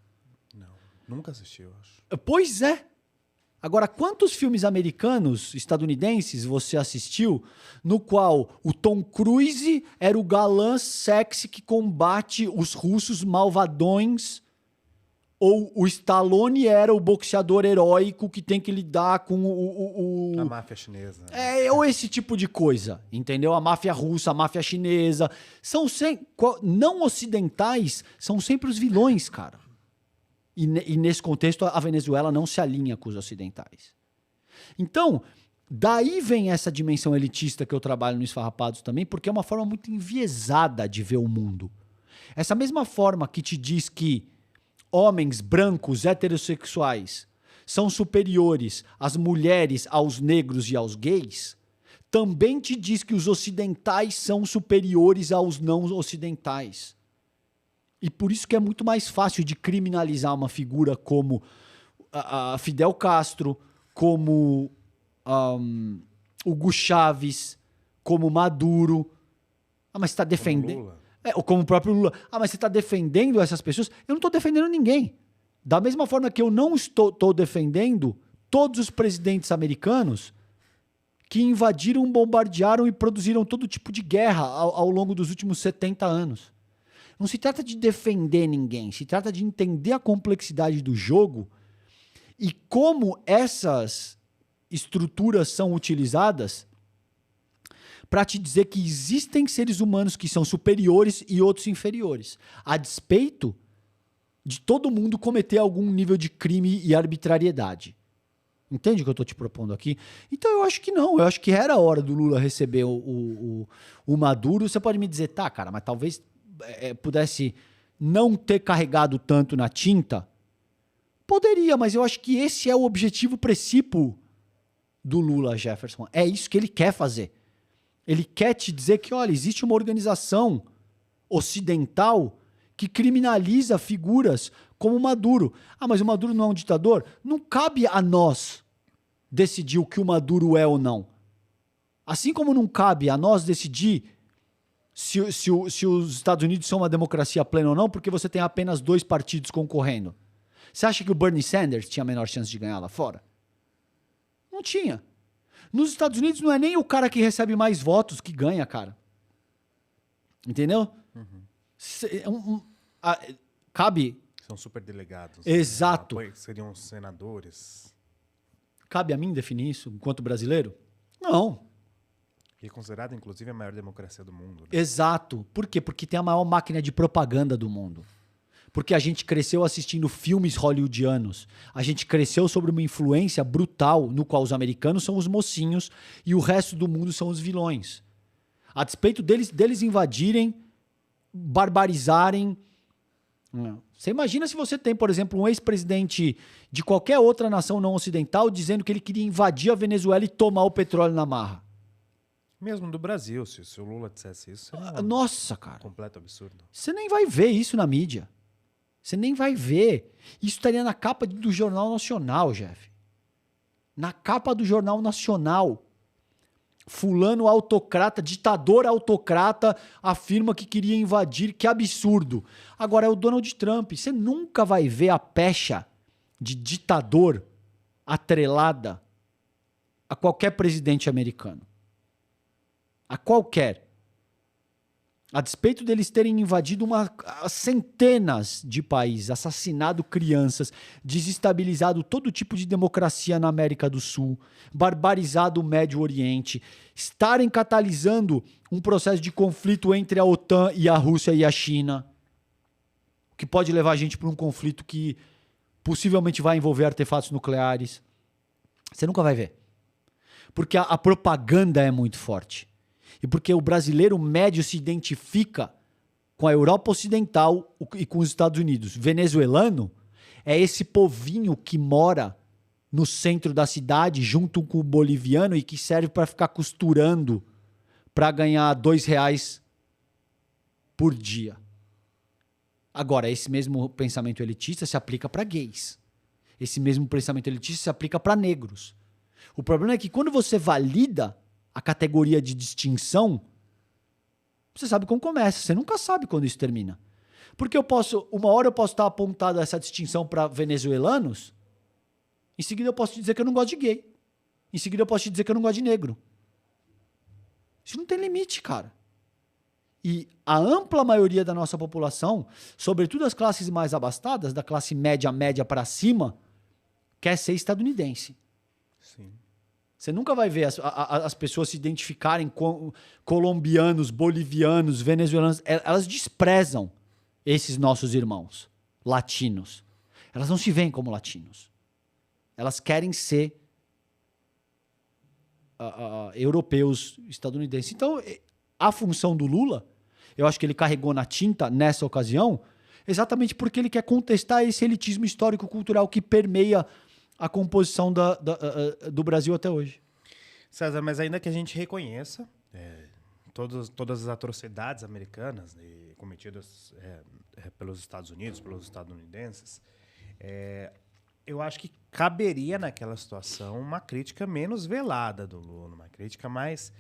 Não, nunca assisti, eu acho. Pois é. Agora, quantos filmes americanos, estadunidenses, você assistiu no qual o Tom Cruise era o galã sexy que combate os russos malvadões, ou o Stallone era o boxeador heróico que tem que lidar com a máfia chinesa. Ou esse tipo de coisa, entendeu? A máfia russa, a máfia chinesa. Não ocidentais são sempre os vilões, cara. E nesse contexto, a Venezuela não se alinha com os ocidentais. Então, daí vem essa dimensão elitista que eu trabalho no Esfarrapados também, porque é uma forma muito enviesada de ver o mundo. Essa mesma forma que te diz que homens brancos heterossexuais são superiores às mulheres, aos negros e aos gays, também te diz que os ocidentais são superiores aos não ocidentais. E por isso que é muito mais fácil de criminalizar uma figura como a Fidel Castro, como Hugo Chávez, como Maduro. Ah, mas você está defendendo... ou como o próprio Lula. Ah, mas você está defendendo essas pessoas? Eu não estou defendendo ninguém. Da mesma forma que eu não estou defendendo todos os presidentes americanos que invadiram, bombardearam e produziram todo tipo de guerra ao longo dos últimos 70 anos. Não se trata de defender ninguém, se trata de entender a complexidade do jogo e como essas estruturas são utilizadas para te dizer que existem seres humanos que são superiores e outros inferiores, a despeito de todo mundo cometer algum nível de crime e arbitrariedade. Entende o que eu estou te propondo aqui? Então eu acho que não, eu acho que era a hora do Lula receber o Maduro. Você pode me dizer, tá, cara, mas talvez pudesse não ter carregado tanto na tinta? Poderia, mas eu acho que esse é o objetivo principal do Lula, Jefferson. É isso que ele quer fazer. Ele quer te dizer que, olha, existe uma organização ocidental que criminaliza figuras como o Maduro. Ah, mas o Maduro não é um ditador? Não cabe a nós decidir o que o Maduro é ou não. Assim como não cabe a nós decidir se os Estados Unidos são uma democracia plena ou não, porque você tem apenas 2 partidos concorrendo. Você acha que o Bernie Sanders tinha a menor chance de ganhar lá fora? Não tinha. Nos Estados Unidos não é nem o cara que recebe mais votos que ganha, cara. Entendeu? Cabe... São superdelegados. Exato. Né? Seriam senadores. Cabe a mim definir isso enquanto brasileiro? Não. Que é considerado, inclusive, a maior democracia do mundo. Né? Exato. Por quê? Porque tem a maior máquina de propaganda do mundo. Porque a gente cresceu assistindo filmes hollywoodianos. A gente cresceu sobre uma influência brutal no qual os americanos são os mocinhos e o resto do mundo são os vilões. A despeito deles invadirem, barbarizarem. Você imagina se você tem, por exemplo, um ex-presidente de qualquer outra nação não ocidental dizendo que ele queria invadir a Venezuela e tomar o petróleo na marra. Mesmo do Brasil, se o Lula dissesse isso, seria nossa, cara. Completo absurdo. Você nem vai ver isso na mídia. Você nem vai ver. Isso estaria na capa do Jornal Nacional, Jeff. Na capa do Jornal Nacional. Fulano autocrata, ditador autocrata, afirma que queria invadir. Que absurdo. Agora é o Donald Trump. Você nunca vai ver a pecha de ditador atrelada a qualquer presidente americano. A qualquer. A despeito deles terem invadido centenas de países, assassinado crianças, desestabilizado todo tipo de democracia na América do Sul, barbarizado o Médio Oriente, estarem catalisando um processo de conflito entre a OTAN e a Rússia e a China, que pode levar a gente para um conflito que possivelmente vai envolver artefatos nucleares. Você nunca vai ver. Porque a propaganda é muito forte. E porque o brasileiro médio se identifica com a Europa Ocidental e com os Estados Unidos. Venezuelano é esse povinho que mora no centro da cidade junto com o boliviano e que serve para ficar costurando para ganhar R$2 por dia. Agora, esse mesmo pensamento elitista se aplica para gays. Esse mesmo pensamento elitista se aplica para negros. O problema é que quando você valida a categoria de distinção, você sabe como começa, você nunca sabe quando isso termina. Porque uma hora eu posso estar apontado essa distinção para venezuelanos, em seguida eu posso te dizer que eu não gosto de gay, em seguida eu posso te dizer que eu não gosto de negro. Isso não tem limite, cara. E a ampla maioria da nossa população, sobretudo as classes mais abastadas, da classe média para cima, quer ser estadunidense. Sim. Você nunca vai ver as pessoas se identificarem com colombianos, bolivianos, venezuelanos. Elas desprezam esses nossos irmãos latinos. Elas não se veem como latinos. Elas querem ser europeus, estadunidenses. Então, a função do Lula, eu acho que ele carregou na tinta nessa ocasião, exatamente porque ele quer contestar esse elitismo histórico-cultural que permeia a composição do Brasil até hoje. César, mas ainda que a gente reconheça todas as atrocidades americanas cometidas pelos Estados Unidos, pelos estadunidenses, eu acho que caberia naquela situação uma crítica menos velada do Lula, uma crítica mais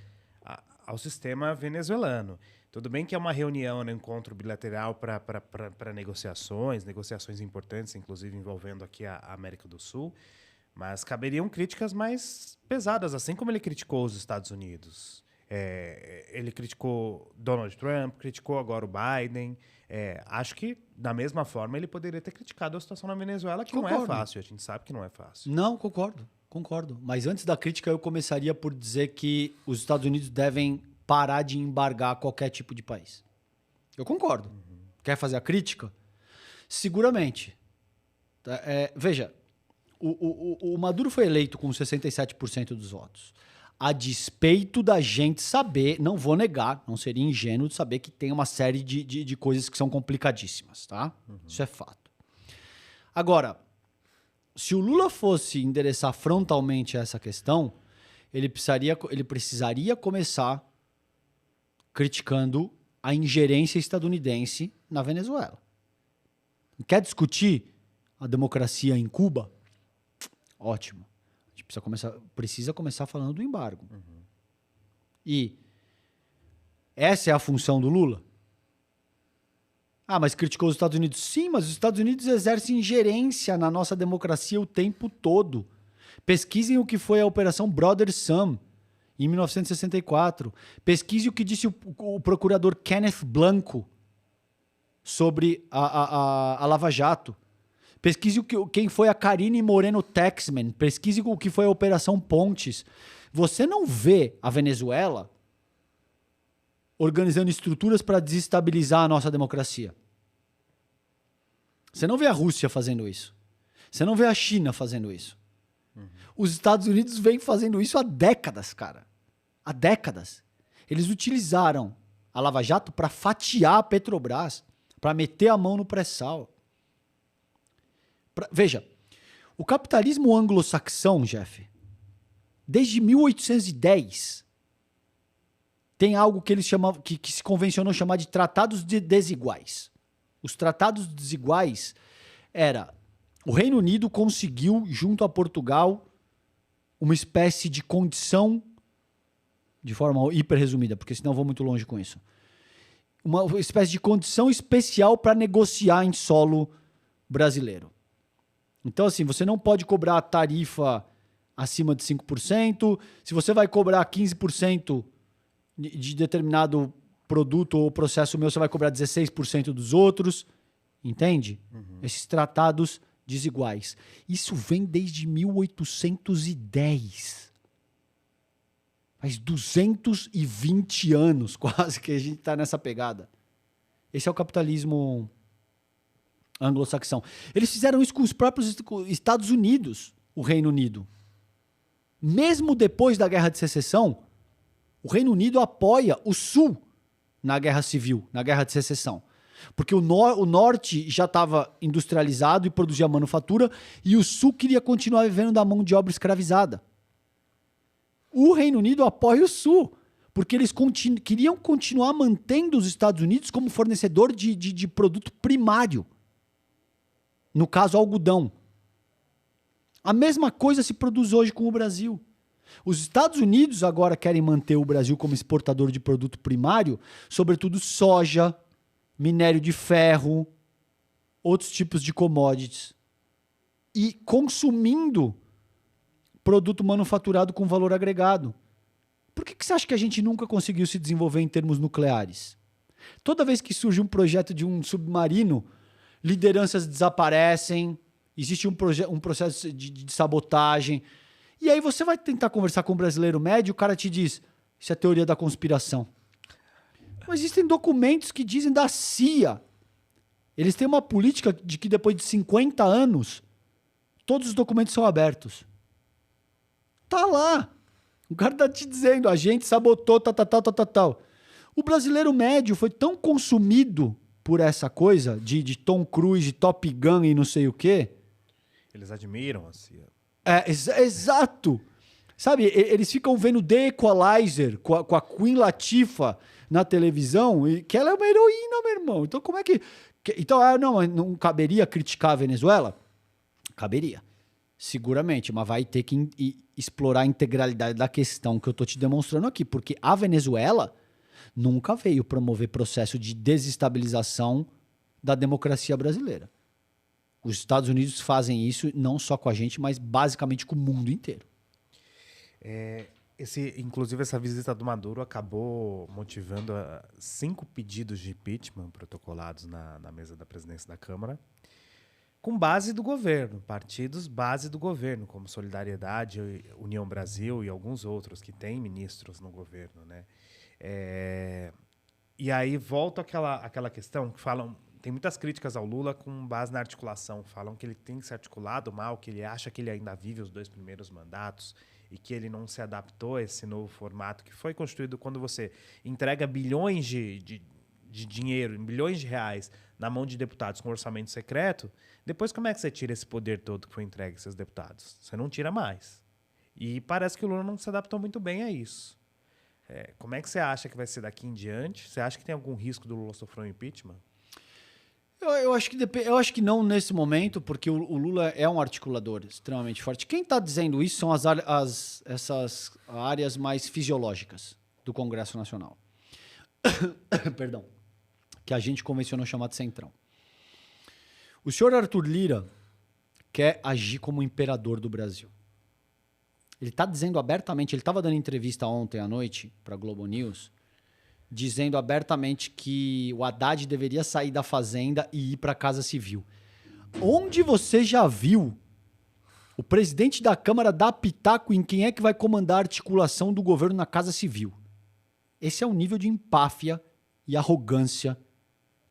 ao sistema venezuelano. Tudo bem que é uma reunião, um encontro bilateral para negociações importantes, inclusive envolvendo aqui a América do Sul, mas caberiam críticas mais pesadas, assim como ele criticou os Estados Unidos. Ele criticou Donald Trump, criticou agora o Biden. Acho que, da mesma forma, ele poderia ter criticado a situação na Venezuela, que Concordo. não é fácil, a gente sabe que não é fácil. Não, concordo. Mas antes da crítica, eu começaria por dizer que os Estados Unidos devem parar de embargar qualquer tipo de país. Eu concordo. Quer fazer a crítica? Seguramente. Veja, o Maduro foi eleito com 67% dos votos. A despeito da gente saber, não vou negar, não seria ingênuo de saber que tem uma série de coisas que são complicadíssimas, tá? Isso é fato. Agora, se o Lula fosse endereçar frontalmente essa questão, ele precisaria começar criticando a ingerência estadunidense na Venezuela. Quer discutir a democracia em Cuba? Ótimo. A gente precisa começar falando do embargo. E essa é a função do Lula? Mas criticou os Estados Unidos. Sim, mas os Estados Unidos exercem ingerência na nossa democracia o tempo todo. Pesquisem o que foi a Operação Brother Sun, em 1964. Pesquise o que disse o procurador Kenneth Blanco sobre a Lava Jato. Pesquise quem foi a Karine Moreno Taxman. Pesquise o que foi a Operação Pontes. Você não vê a Venezuela organizando estruturas para desestabilizar a nossa democracia. Você não vê a Rússia fazendo isso. Você não vê a China fazendo isso. Os Estados Unidos vêm fazendo isso há décadas, cara. Há décadas. Eles utilizaram a Lava Jato para fatiar a Petrobras, para meter a mão no pré-sal. Veja, o capitalismo anglo-saxão, Jeff, desde 1810, tem algo que eles chamavam, que se convencionou chamar de tratados desiguais. Os tratados desiguais era o Reino Unido conseguiu, junto a Portugal, uma espécie de condição, de forma hiper resumida, porque senão eu vou muito longe com isso, uma espécie de condição especial para negociar em solo brasileiro. Então, assim, você não pode cobrar a tarifa acima de 5%. Se você vai cobrar 15% de determinado produto ou processo meu, você vai cobrar 16% dos outros. Entende? Esses tratados desiguais. Isso vem desde 1810. Faz 220 anos quase que a gente está nessa pegada. Esse é o capitalismo anglo-saxão. Eles fizeram isso com os próprios Estados Unidos, o Reino Unido. Mesmo depois da Guerra de Secessão, o Reino Unido apoia o Sul na Guerra Civil, na Guerra de Secessão. Porque o Norte já estava industrializado e produzia manufatura, e o Sul queria continuar vivendo da mão de obra escravizada. O Reino Unido apoia o Sul, porque eles queriam continuar mantendo os Estados Unidos como fornecedor de produto primário. No caso, algodão. A mesma coisa se produz hoje com o Brasil. Os Estados Unidos agora querem manter o Brasil como exportador de produto primário, sobretudo soja, minério de ferro, outros tipos de commodities. E consumindo produto manufaturado com valor agregado. Por que você acha que a gente nunca conseguiu se desenvolver em termos nucleares? Toda vez que surge um projeto de um submarino, lideranças desaparecem, existe um processo de sabotagem. E aí você vai tentar conversar com um brasileiro médio, o cara te diz, isso é teoria da conspiração. Mas existem documentos que dizem da CIA. Eles têm uma política de que depois de 50 anos, todos os documentos são abertos. Tá lá. O cara tá te dizendo, a gente sabotou, tal. O brasileiro médio foi tão consumido por essa coisa de Tom Cruise, Top Gun e não sei o quê. Eles admiram a CIA. Exato. Sabe, eles ficam vendo The Equalizer com a Queen Latifah na televisão, e que ela é uma heroína, meu irmão. Então, como é que... Então, não caberia criticar a Venezuela? Caberia, seguramente, mas vai ter que explorar a integralidade da questão que eu tô te demonstrando aqui, porque a Venezuela nunca veio promover processo de desestabilização da democracia brasileira. Os Estados Unidos fazem isso não só com a gente, mas basicamente com o mundo inteiro. Inclusive, essa visita do Maduro acabou motivando 5 pedidos de impeachment protocolados na mesa da presidência da Câmara, com base do governo, partidos base do governo, como Solidariedade, União Brasil e alguns outros que têm ministros no governo, né? E aí volta aquela questão que falam... Tem muitas críticas ao Lula com base na articulação. Falam que ele tem se articulado mal, que ele acha que ele ainda vive os 2 primeiros mandatos e que ele não se adaptou a esse novo formato que foi constituído quando você entrega bilhões de dinheiro, bilhões de reais na mão de deputados com orçamento secreto. Depois, como é que você tira esse poder todo que foi entregue a esses deputados? Você não tira mais. E parece que o Lula não se adaptou muito bem a isso. Como é que você acha que vai ser daqui em diante? Você acha que tem algum risco do Lula sofrer um impeachment? Eu acho que não nesse momento, porque o Lula é um articulador extremamente forte. Quem está dizendo isso são essas áreas mais fisiológicas do Congresso Nacional. Perdão. Que a gente convencionou chamar de Centrão. O senhor Arthur Lira quer agir como imperador do Brasil. Ele está dizendo abertamente, ele estava dando entrevista ontem à noite para a Globo News, dizendo abertamente que o Haddad deveria sair da Fazenda e ir para a Casa Civil. Onde você já viu o presidente da Câmara dar pitaco em quem é que vai comandar a articulação do governo na Casa Civil? Esse é o nível de empáfia e arrogância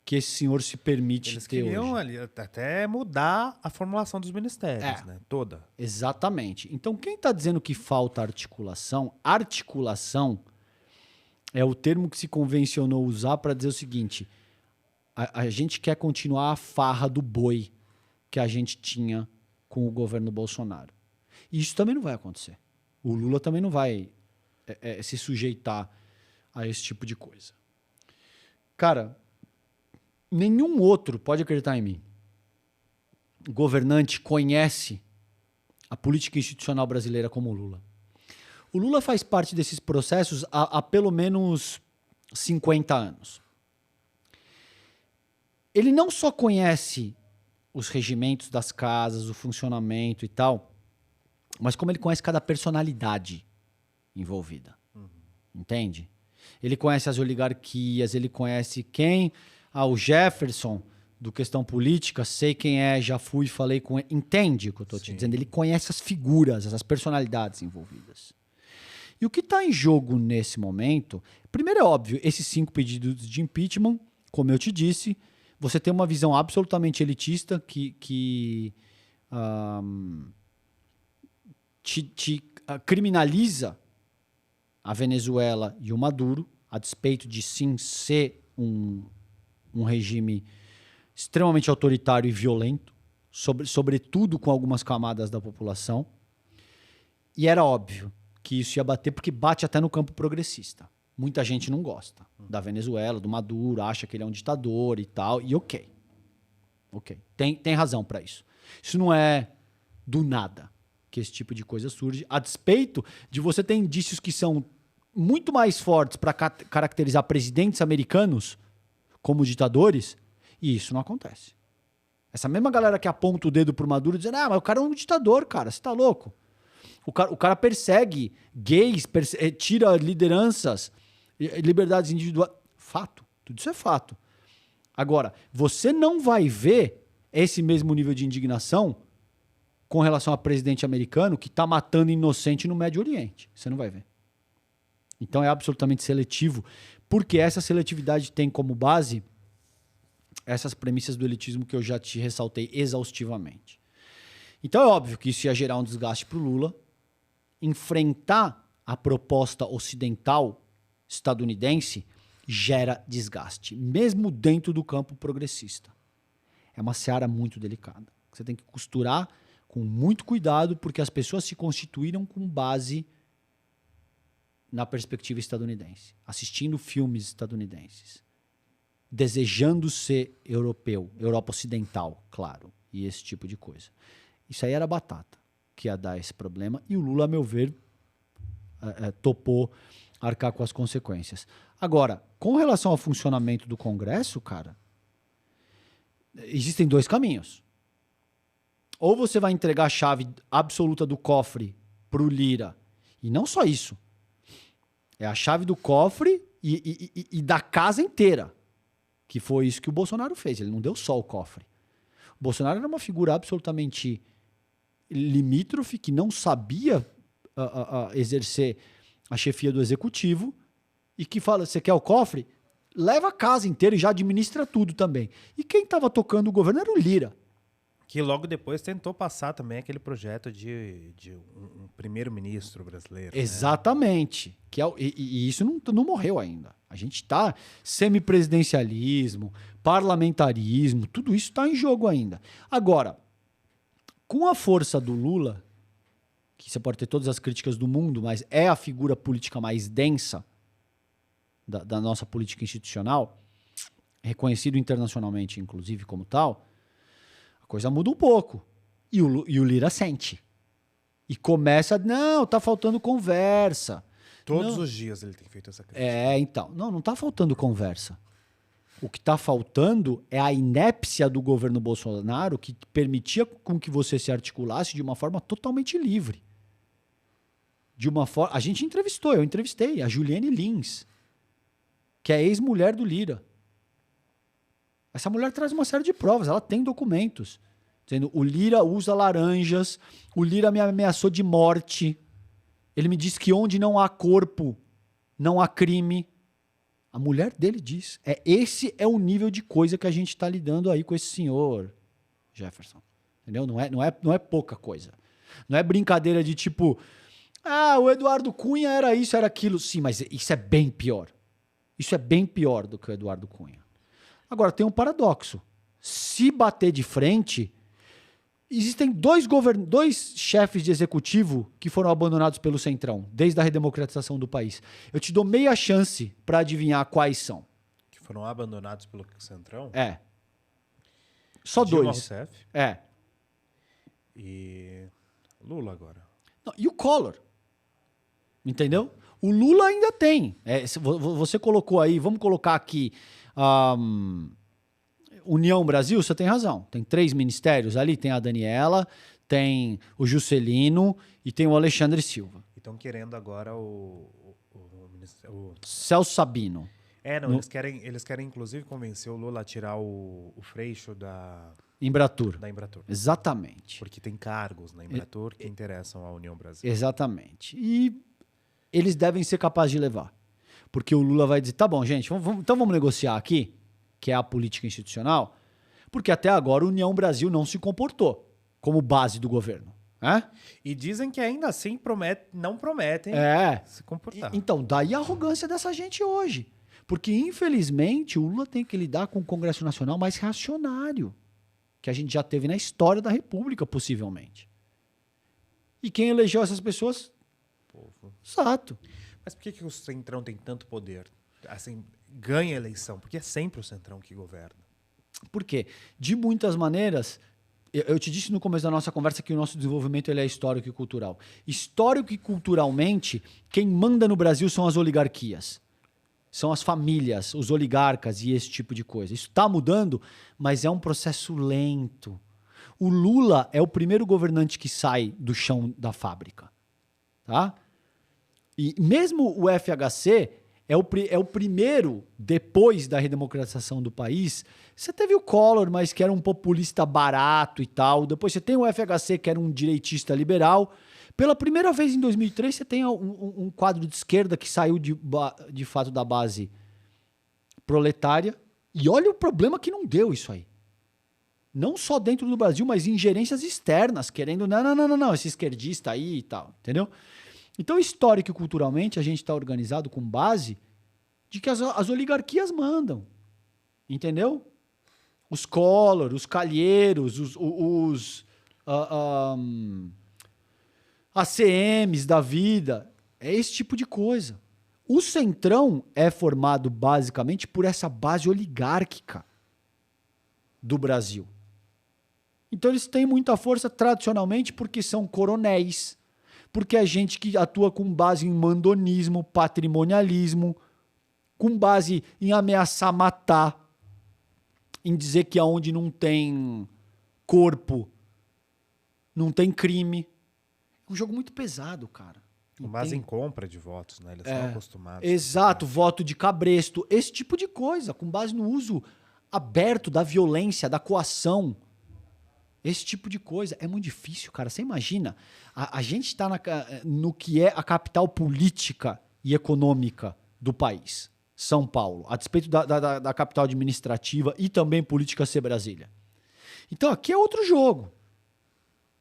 que esse senhor se permite Eles ter queriam hoje. ali até mudar a formulação dos ministérios, né? Toda. Exatamente. Então, quem está dizendo que falta articulação é o termo que se convencionou usar para dizer o seguinte: a gente quer continuar a farra do boi que a gente tinha com o governo Bolsonaro. E isso também não vai acontecer. O Lula também não vai se sujeitar a esse tipo de coisa. Cara, nenhum outro, pode acreditar em mim, governante conhece a política institucional brasileira como o Lula. O Lula faz parte desses processos há pelo menos 50 anos. Ele não só conhece os regimentos das casas, o funcionamento e tal, mas como ele conhece cada personalidade envolvida. Entende? Ele conhece as oligarquias, ele conhece quem... o Jefferson, do Questão Política, sei quem é, já fui, falei com ele. Entende o que eu estou te dizendo? Ele conhece as figuras, as personalidades envolvidas. E o que está em jogo nesse momento, primeiro é óbvio, esses 5 pedidos de impeachment, como eu te disse, você tem uma visão absolutamente elitista que criminaliza a Venezuela e o Maduro, a despeito de sim ser um regime extremamente autoritário e violento, sobretudo com algumas camadas da população. E era óbvio que isso ia bater, porque bate até no campo progressista. Muita gente não gosta da Venezuela, do Maduro, acha que ele é um ditador e tal, e ok. Tem razão para isso. Isso não é do nada que esse tipo de coisa surge, a despeito de você ter indícios que são muito mais fortes para caracterizar presidentes americanos como ditadores, e isso não acontece. Essa mesma galera que aponta o dedo pro Maduro dizendo, mas o cara é um ditador, cara, você tá louco? O cara persegue gays, tira lideranças, liberdades individuais. Fato. Tudo isso é fato. Agora, você não vai ver esse mesmo nível de indignação com relação a presidente americano que está matando inocente no Médio Oriente. Você não vai ver. Então é absolutamente seletivo, porque essa seletividade tem como base essas premissas do elitismo que eu já te ressaltei exaustivamente. Então é óbvio que isso ia gerar um desgaste para o Lula. Enfrentar a proposta ocidental estadunidense gera desgaste, mesmo dentro do campo progressista. É uma seara muito delicada. Você tem que costurar com muito cuidado, porque as pessoas se constituíram com base na perspectiva estadunidense, assistindo filmes estadunidenses, desejando ser europeu, Europa Ocidental, claro, e esse tipo de coisa. Isso aí era batata que ia dar esse problema, e o Lula, a meu ver, topou arcar com as consequências. Agora, com relação ao funcionamento do Congresso, cara, existem dois caminhos. Ou você vai entregar a chave absoluta do cofre pro Lira, e não só isso, é a chave do cofre e da casa inteira, que foi isso que o Bolsonaro fez. Ele não deu só o cofre. O Bolsonaro era uma figura absolutamente limítrofe, que não sabia exercer a chefia do executivo, e que fala, você quer o cofre? Leva a casa inteira e já administra tudo também. E quem estava tocando o governo era o Lira. Que logo depois tentou passar também aquele projeto de um primeiro-ministro brasileiro. Exatamente. Né? E isso não morreu ainda. A gente está semipresidencialismo, parlamentarismo, tudo isso está em jogo ainda. Agora, com a força do Lula, que você pode ter todas as críticas do mundo, mas é a figura política mais densa da nossa política institucional, reconhecido internacionalmente, inclusive, como tal, a coisa muda um pouco. E o Lira sente. E começa, não, tá faltando conversa. Todos os dias ele tem feito essa crítica. Então. Não tá faltando conversa. O que tá faltando é a inépcia do governo Bolsonaro, que permitia com que você se articulasse de uma forma totalmente livre. De uma forma... eu entrevistei a Juliane Lins, que é ex-mulher do Lira. Essa mulher traz uma série de provas, ela tem documentos. Dizendo, o Lira usa laranjas, o Lira me ameaçou de morte, ele me disse que onde não há corpo, não há crime. A mulher dele diz. Esse é o nível de coisa que a gente está lidando aí com esse senhor, Jefferson. Entendeu? Não é pouca coisa. Não é brincadeira de tipo, o Eduardo Cunha era isso, era aquilo. Sim, mas isso é bem pior. Isso é bem pior do que o Eduardo Cunha. Agora, tem um paradoxo. Se bater de frente, existem dois chefes de executivo que foram abandonados pelo Centrão, desde a redemocratização do país. Eu te dou meia chance para adivinhar quais são. Que foram abandonados pelo Centrão? Só Dilma dois. Rousseff. E Lula agora. Não, e o Collor. Entendeu? O Lula ainda tem. Você colocou aí, vamos colocar aqui... União Brasil, você tem razão. Tem 3 ministérios ali, tem a Daniela, tem o Juscelino e tem o Alexandre Silva. E estão querendo agora o Celso Sabino. Eles querem inclusive convencer o Lula a tirar o Freixo da Embratur. Embratur. Exatamente. Porque tem cargos na Embratur que interessam à União Brasil. Exatamente. E eles devem ser capazes de levar. Porque o Lula vai dizer, tá bom, gente, então vamos negociar aqui, que é a política institucional, porque até agora a União Brasil não se comportou como base do governo. E dizem que ainda assim não prometem se comportar. Então, daí a arrogância dessa gente hoje. Porque, infelizmente, o Lula tem que lidar com o Congresso Nacional mais reacionário, que a gente já teve na história da República, possivelmente. E quem elegeu essas pessoas? Povo. Exato. Mas por que o Centrão tem tanto poder? Assim, ganha a eleição, porque é sempre o Centrão que governa. Por quê? De muitas maneiras, eu te disse no começo da nossa conversa que o nosso desenvolvimento ele é histórico e cultural. Histórico e culturalmente, quem manda no Brasil são as oligarquias. São as famílias, os oligarcas e esse tipo de coisa. Isso está mudando, mas é um processo lento. O Lula é o primeiro governante que sai do chão da fábrica. Tá? E mesmo o FHC é o primeiro, depois da redemocratização do país. Você teve o Collor, mas que era um populista barato e tal. Depois você tem o FHC, que era um direitista liberal. Pela primeira vez em 2003, você tem um quadro de esquerda que saiu de fato da base proletária. E olha o problema que não deu isso aí. Não só dentro do Brasil, mas ingerências externas, querendo, não, esse esquerdista aí e tal, entendeu? Então, histórico e culturalmente, a gente está organizado com base de que as oligarquias mandam, entendeu? Os Collor, os Calheiros, ACMs da vida. É esse tipo de coisa. O Centrão é formado basicamente por essa base oligárquica do Brasil. Então eles têm muita força tradicionalmente porque são coronéis, porque é gente que atua com base em mandonismo, patrimonialismo, com base em ameaçar matar, em dizer que aonde não tem corpo, não tem crime. É um jogo muito pesado, cara. Com base em compra de votos, né? Eles são acostumados. Exato, voto de cabresto, esse tipo de coisa, com base no uso aberto da violência, da coação. Esse tipo de coisa é muito difícil, cara. Você imagina, a gente está no que é a capital política e econômica do país, São Paulo, a despeito da capital administrativa e também política ser Brasília. Então aqui é outro jogo.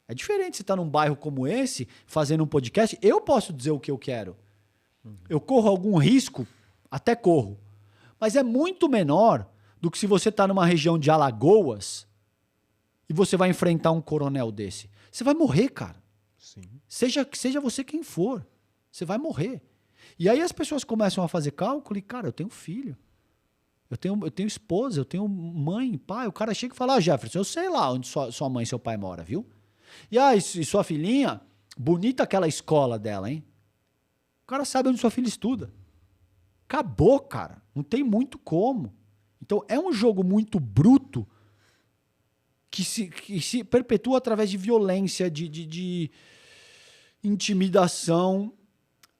É diferente você estar num bairro como esse, fazendo um podcast. Eu posso dizer o que eu quero. Eu corro algum risco? Até corro. Mas é muito menor do que se você está numa região de Alagoas e você vai enfrentar um coronel desse. Você vai morrer, cara. Sim. Seja você quem for. Você vai morrer. E aí as pessoas começam a fazer cálculo e, cara, eu tenho filho. Eu tenho esposa, eu tenho mãe, pai. O cara chega e fala, Jefferson, eu sei lá onde sua mãe e seu pai moram, viu? E sua filhinha, bonita aquela escola dela, hein? O cara sabe onde sua filha estuda. Acabou, cara. Não tem muito como. Então é um jogo muito bruto que se perpetua através de violência, de intimidação,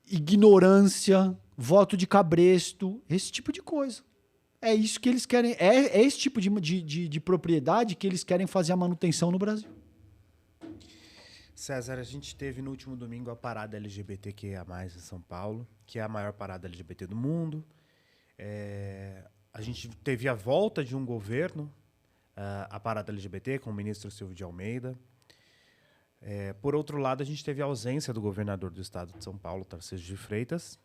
ignorância, voto de cabresto, esse tipo de coisa. É isso que eles querem. É esse tipo de propriedade que eles querem fazer a manutenção no Brasil. César, a gente teve no último domingo a parada LGBTQIA+, em São Paulo, que é a maior parada LGBT do mundo. A gente teve a volta de um governo, a parada LGBT, com o ministro Silvio de Almeida. Por outro lado, a gente teve a ausência do governador do estado de São Paulo, Tarcísio de Freitas,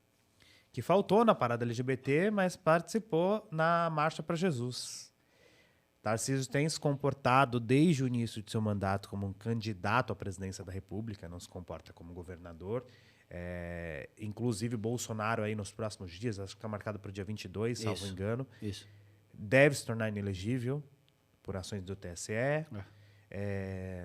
que faltou na parada LGBT, mas participou na Marcha para Jesus. Tarcísio tem se comportado desde o início de seu mandato como um candidato à presidência da República, não se comporta como governador. Inclusive, Bolsonaro, aí nos próximos dias, acho que está marcado para o dia 22, salvo engano, deve se tornar inelegível por ações do TSE.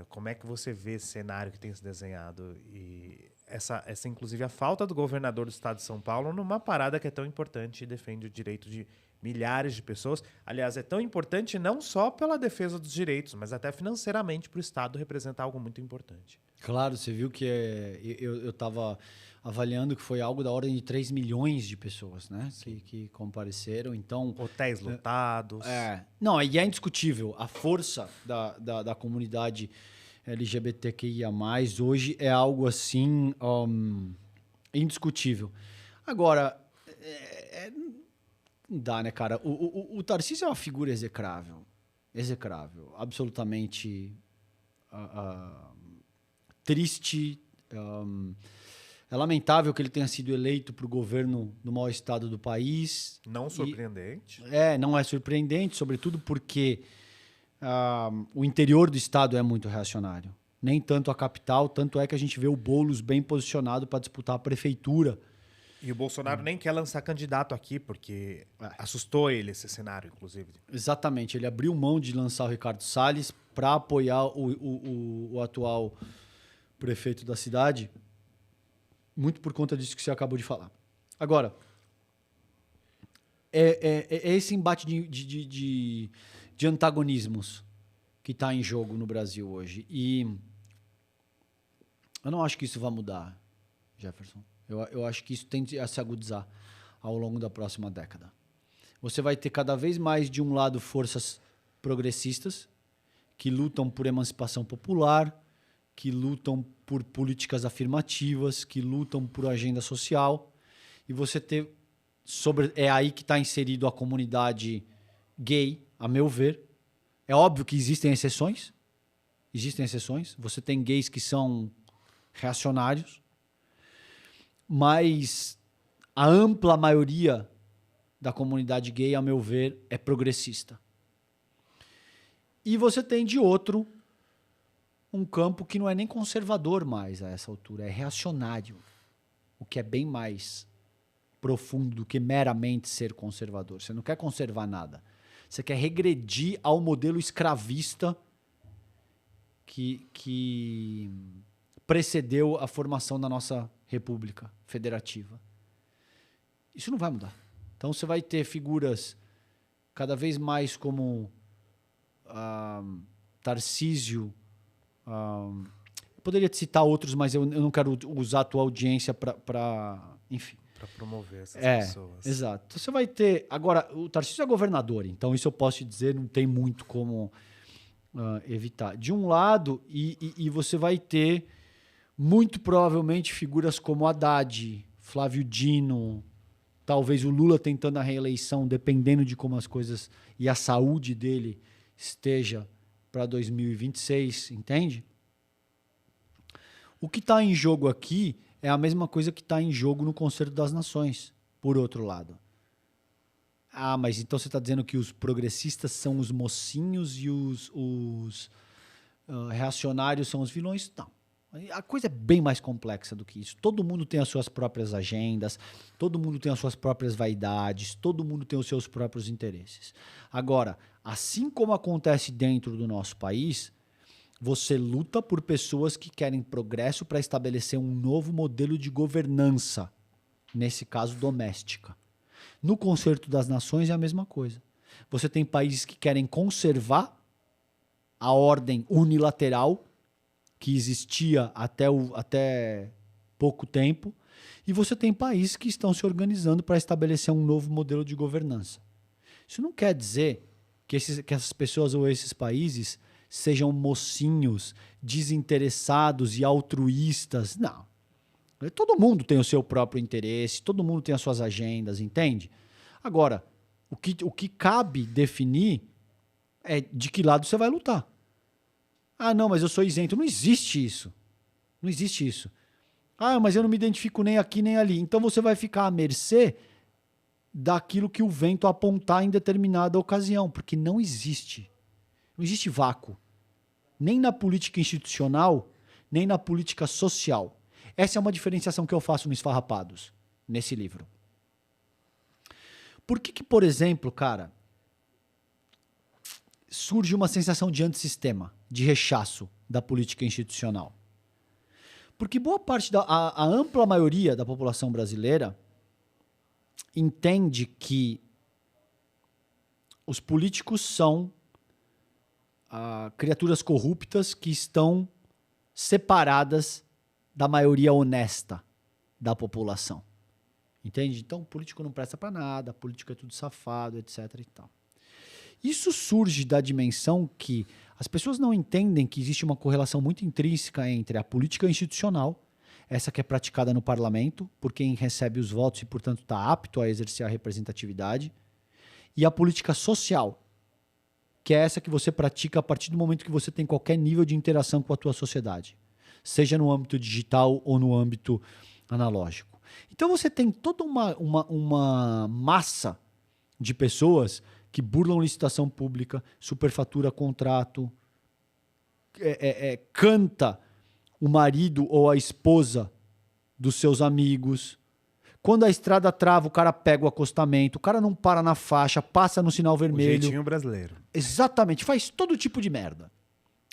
Como é que você vê esse cenário que tem se desenhado? E essa inclusive, a falta do governador do estado de São Paulo numa parada que é tão importante e defende o direito de milhares de pessoas. Aliás, é tão importante não só pela defesa dos direitos, mas até financeiramente para o Estado representar algo muito importante. Claro, você viu que eu estava avaliando que foi algo da ordem de 3 milhões de pessoas, né? Que compareceram. Então, hotéis lotados. Não, e é indiscutível. A força da comunidade LGBTQIA+, hoje é algo assim indiscutível. Agora, não dá, né, cara? O Tarcísio é uma figura execrável. Execrável. Absolutamente triste. É lamentável que ele tenha sido eleito para o governo do maior estado do país. Não surpreendente. Não é surpreendente, sobretudo porque o interior do estado é muito reacionário. Nem tanto a capital, tanto é que a gente vê o Boulos bem posicionado para disputar a prefeitura. E o Bolsonaro nem quer lançar candidato aqui, porque assustou ele esse cenário, inclusive. Exatamente. Ele abriu mão de lançar o Ricardo Salles para apoiar o atual prefeito da cidade, muito por conta disso que você acabou de falar. Agora, é esse embate de antagonismos que está em jogo no Brasil hoje. E eu não acho que isso vai mudar, Jefferson. Eu acho que isso tende a se agudizar ao longo da próxima década. Você vai ter cada vez mais, de um lado, forças progressistas que lutam por emancipação popular, que lutam por políticas afirmativas, que lutam por agenda social. E você ter... É aí que está inserido a comunidade gay, a meu ver. É óbvio que existem exceções. Existem exceções. Você tem gays que são reacionários. Mas a ampla maioria da comunidade gay, a meu ver, é progressista. E você tem, de outro, um campo que não é nem conservador mais a essa altura, é reacionário, o que é bem mais profundo do que meramente ser conservador. Você não quer conservar nada. Você quer regredir ao modelo escravista que precedeu a formação da nossa República Federativa. Isso não vai mudar. Então você vai ter figuras cada vez mais como Tarcísio. Eu poderia te citar outros, mas eu não quero usar a tua audiência para enfim. Para promover essas pessoas. Exato. Então você vai ter... Agora, o Tarcísio é governador, então isso eu posso te dizer, não tem muito como evitar. De um lado, e você vai ter muito provavelmente figuras como Haddad, Flávio Dino, talvez o Lula tentando a reeleição, dependendo de como as coisas e a saúde dele esteja para 2026, entende? O que está em jogo aqui é a mesma coisa que está em jogo no Concerto das Nações, por outro lado. Ah, mas então você está dizendo que os progressistas são os mocinhos e os reacionários são os vilões? Não. A coisa é bem mais complexa do que isso. Todo mundo tem as suas próprias agendas, todo mundo tem as suas próprias vaidades, todo mundo tem os seus próprios interesses. Agora, assim como acontece dentro do nosso país, você luta por pessoas que querem progresso para estabelecer um novo modelo de governança, nesse caso doméstica. No Concerto das Nações é a mesma coisa. Você tem países que querem conservar a ordem unilateral que existia até pouco tempo, e você tem países que estão se organizando para estabelecer um novo modelo de governança. Isso não quer dizer que essas pessoas ou esses países sejam mocinhos, desinteressados e altruístas. Não. Todo mundo tem o seu próprio interesse, todo mundo tem as suas agendas, entende? Agora, o que cabe definir é de que lado você vai lutar. Ah, não, mas eu sou isento. Não existe isso. Não existe isso. Ah, mas eu não me identifico nem aqui nem ali. Então você vai ficar à mercê daquilo que o vento apontar em determinada ocasião, porque não existe. Não existe vácuo. Nem na política institucional, nem na política social. Essa é uma diferenciação que eu faço no Esfarrapados, nesse livro. Por que, por exemplo, cara, surge uma sensação de antissistema, de rechaço da política institucional? Porque boa parte a ampla maioria da população brasileira entende que os políticos são criaturas corruptas que estão separadas da maioria honesta da população. Entende? Então, o político não presta para nada, político é tudo safado, etc. e tal. Isso surge da dimensão que as pessoas não entendem que existe uma correlação muito intrínseca entre a política institucional, essa que é praticada no parlamento, por quem recebe os votos e, portanto, está apto a exercer a representatividade, e a política social, que é essa que você pratica a partir do momento que você tem qualquer nível de interação com a tua sociedade, seja no âmbito digital ou no âmbito analógico. Então você tem toda uma massa de pessoas que burlam licitação pública, superfatura contrato, canta o marido ou a esposa dos seus amigos. Quando a estrada trava, o cara pega o acostamento, o cara não para na faixa, passa no sinal vermelho. O jeitinho brasileiro. Exatamente, faz todo tipo de merda.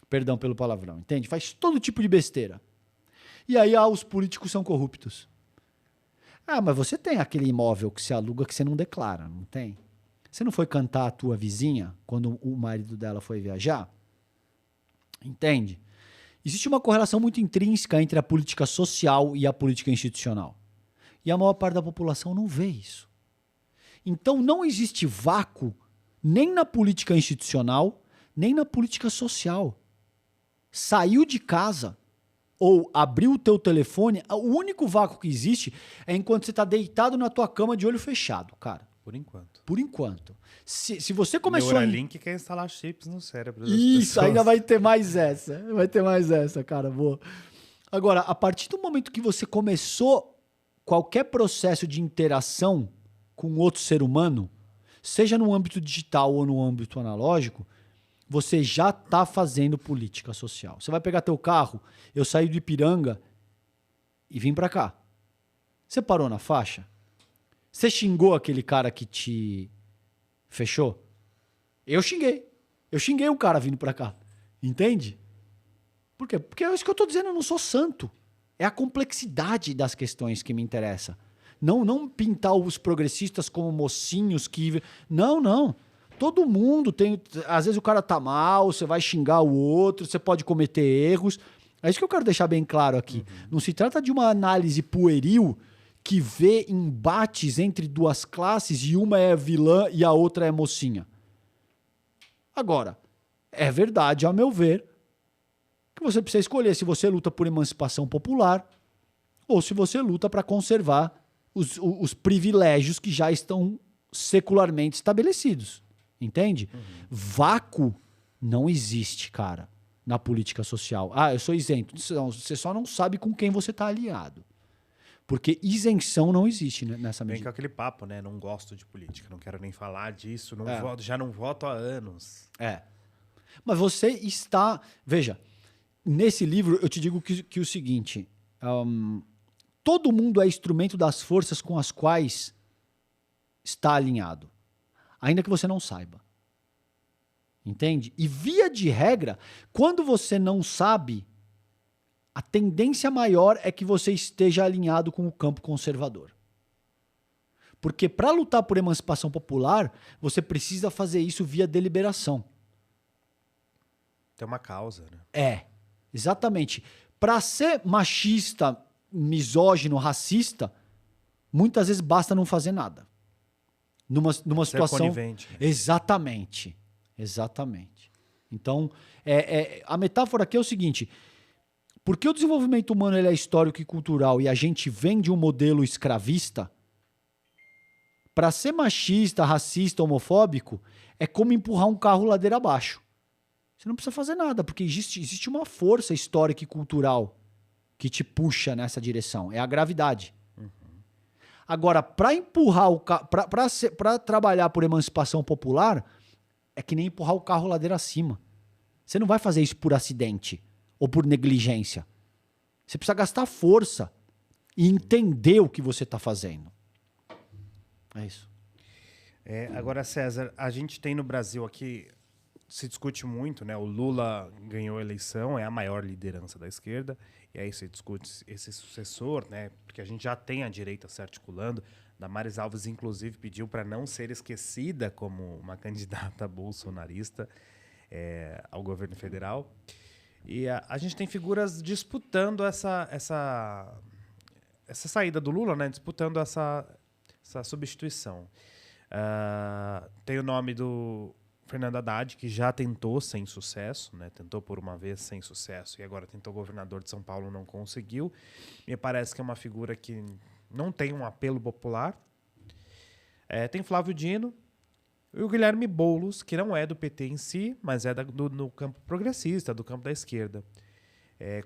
Perdão pelo palavrão, entende? Faz todo tipo de besteira. E aí os políticos são corruptos. Ah, mas você tem aquele imóvel que se aluga que você não declara, não tem? Você não foi cantar a tua vizinha quando o marido dela foi viajar? Entende? Existe uma correlação muito intrínseca entre a política social e a política institucional. E a maior parte da população não vê isso. Então não existe vácuo nem na política institucional, nem na política social. Saiu de casa ou abriu o teu telefone, o único vácuo que existe é enquanto você está deitado na tua cama de olho fechado, cara. Por enquanto. Por enquanto. Se você começou... Neuralink quer instalar chips no cérebro das Isso, pessoas. ainda vai ter mais essa. Vai ter mais essa, cara. Boa. Agora, a partir do momento que você começou qualquer processo de interação com outro ser humano, seja no âmbito digital ou no âmbito analógico, você já está fazendo política social. Você vai pegar teu carro, eu saí do Ipiranga e vim para cá. Você parou na faixa? Você xingou aquele cara que te fechou? Eu xinguei. Eu xinguei um cara vindo para cá. Entende? Por quê? Porque é isso que eu tô dizendo, eu não sou santo. É a complexidade das questões que me interessa. Não pintar os progressistas como mocinhos que... Não. Todo mundo tem... Às vezes o cara tá mal, você vai xingar o outro, você pode cometer erros. É isso que eu quero deixar bem claro aqui. Não se trata de uma análise pueril que vê embates entre duas classes e uma é vilã e a outra é mocinha. Agora, é verdade, a meu ver, que você precisa escolher se você luta por emancipação popular ou se você luta para conservar os privilégios que já estão secularmente estabelecidos. Entende? Vácuo não existe, cara, na política social. Ah, eu sou isento. Não, você só não sabe com quem você está aliado. Porque isenção não existe, né, nessa medida. Vem com aquele papo, né? Não gosto de política, não quero nem falar disso, voto, já não voto há anos. Mas você está... Veja, nesse livro eu te digo que o seguinte... todo mundo é instrumento das forças com as quais está alinhado. Ainda que você não saiba. Entende? E via de regra, quando você não sabe, a tendência maior é que você esteja alinhado com o campo conservador. Porque para lutar por emancipação popular, você precisa fazer isso via deliberação. Tem uma causa, né? Exatamente. Para ser machista, misógino, racista, muitas vezes basta não fazer nada. Numa situação... conivente, né? Exatamente. Então, a metáfora aqui é o seguinte: porque o desenvolvimento humano ele é histórico e cultural e a gente vem de um modelo escravista, para ser machista, racista, homofóbico, é como empurrar um carro ladeira abaixo. Você não precisa fazer nada, porque existe uma força histórica e cultural que te puxa nessa direção. É a gravidade. Agora, para empurrar o carro, para trabalhar por emancipação popular, é que nem empurrar o carro ladeira acima. Você não vai fazer isso por acidente ou por negligência. Você precisa gastar força e entender o que você está fazendo. É isso. Agora, César, a gente tem no Brasil aqui, se discute muito, né? O Lula ganhou a eleição, é a maior liderança da esquerda, e aí se discute esse sucessor, né? Porque a gente já tem a direita se articulando. Damares Alves, inclusive, pediu para não ser esquecida como uma candidata bolsonarista ao governo federal. E a gente tem figuras disputando essa saída do Lula, né? Disputando essa substituição. Tem o nome do Fernando Haddad, que já tentou sem sucesso, né? Tentou por uma vez sem sucesso e agora tentou governador de São Paulo, não conseguiu. Me parece que é uma figura que não tem um apelo popular. Tem Flávio Dino e o Guilherme Boulos, que não é do PT em si, mas é do campo progressista, do campo da esquerda.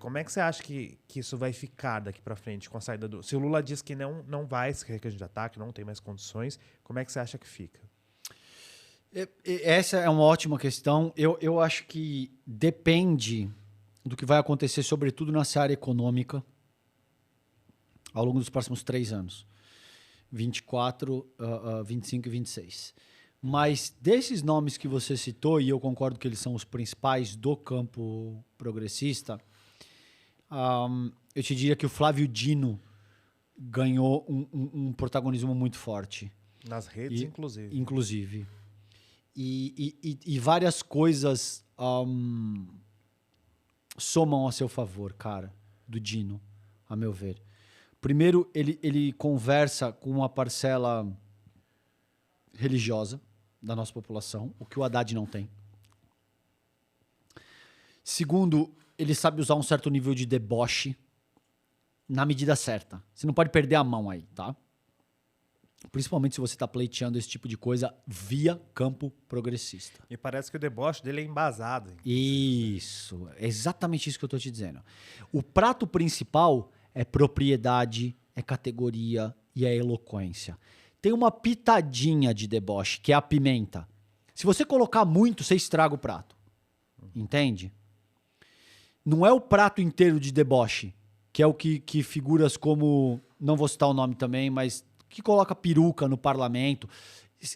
Como é que você acha que isso vai ficar daqui para frente com a saída do... Se o Lula diz que não vai se recandidatar, que não tem mais condições, como é que você acha que fica? Essa é uma ótima questão. Eu acho que depende do que vai acontecer, sobretudo na área econômica, ao longo dos próximos 3 anos. 24, 25 e 26. Mas desses nomes que você citou, e eu concordo que eles são os principais do campo progressista, eu te diria que o Flávio Dino ganhou um protagonismo muito forte. Nas redes, inclusive. Inclusive. E várias coisas somam a seu favor, cara, do Dino, a meu ver. Primeiro, ele conversa com uma parcela religiosa da nossa população, o que o Haddad não tem. Segundo, ele sabe usar um certo nível de deboche na medida certa. Você não pode perder a mão aí, tá? Principalmente se você está pleiteando esse tipo de coisa via campo progressista. E parece que o deboche dele é embasado. Isso, é exatamente isso que eu estou te dizendo. O prato principal é propriedade, é categoria e é eloquência. Tem uma pitadinha de deboche, que é a pimenta. Se você colocar muito, você estraga o prato. Entende? Não é o prato inteiro de deboche, que é o que figuras como, não vou citar o nome também, mas que coloca peruca no parlamento.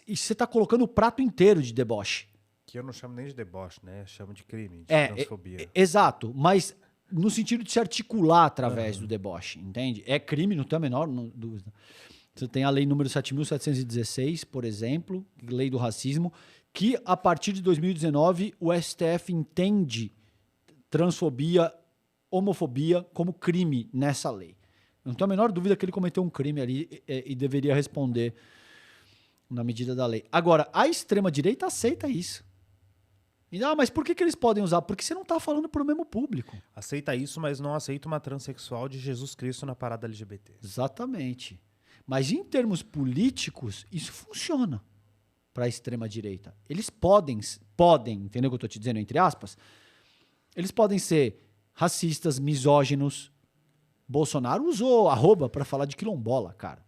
E você está colocando o prato inteiro de deboche. Que eu não chamo nem de deboche, né? Eu chamo de crime, de transfobia. Exato, mas no sentido de se articular através do deboche, entende? É crime, não tem a menor dúvida. Você tem a lei número 7.716, por exemplo, lei do racismo, que a partir de 2019 o STF entende transfobia, homofobia como crime nessa lei. Não tenho a menor dúvida que ele cometeu um crime ali e deveria responder na medida da lei. Agora, a extrema-direita aceita isso. E, mas por que eles podem usar? Porque você não está falando para o mesmo público. Aceita isso, mas não aceita uma transexual de Jesus Cristo na parada LGBT. Exatamente. Mas em termos políticos, isso funciona para a extrema-direita. Eles podem, entendeu o que eu estou te dizendo, entre aspas? Eles podem ser racistas, misóginos. Bolsonaro usou arroba para falar de quilombola, cara.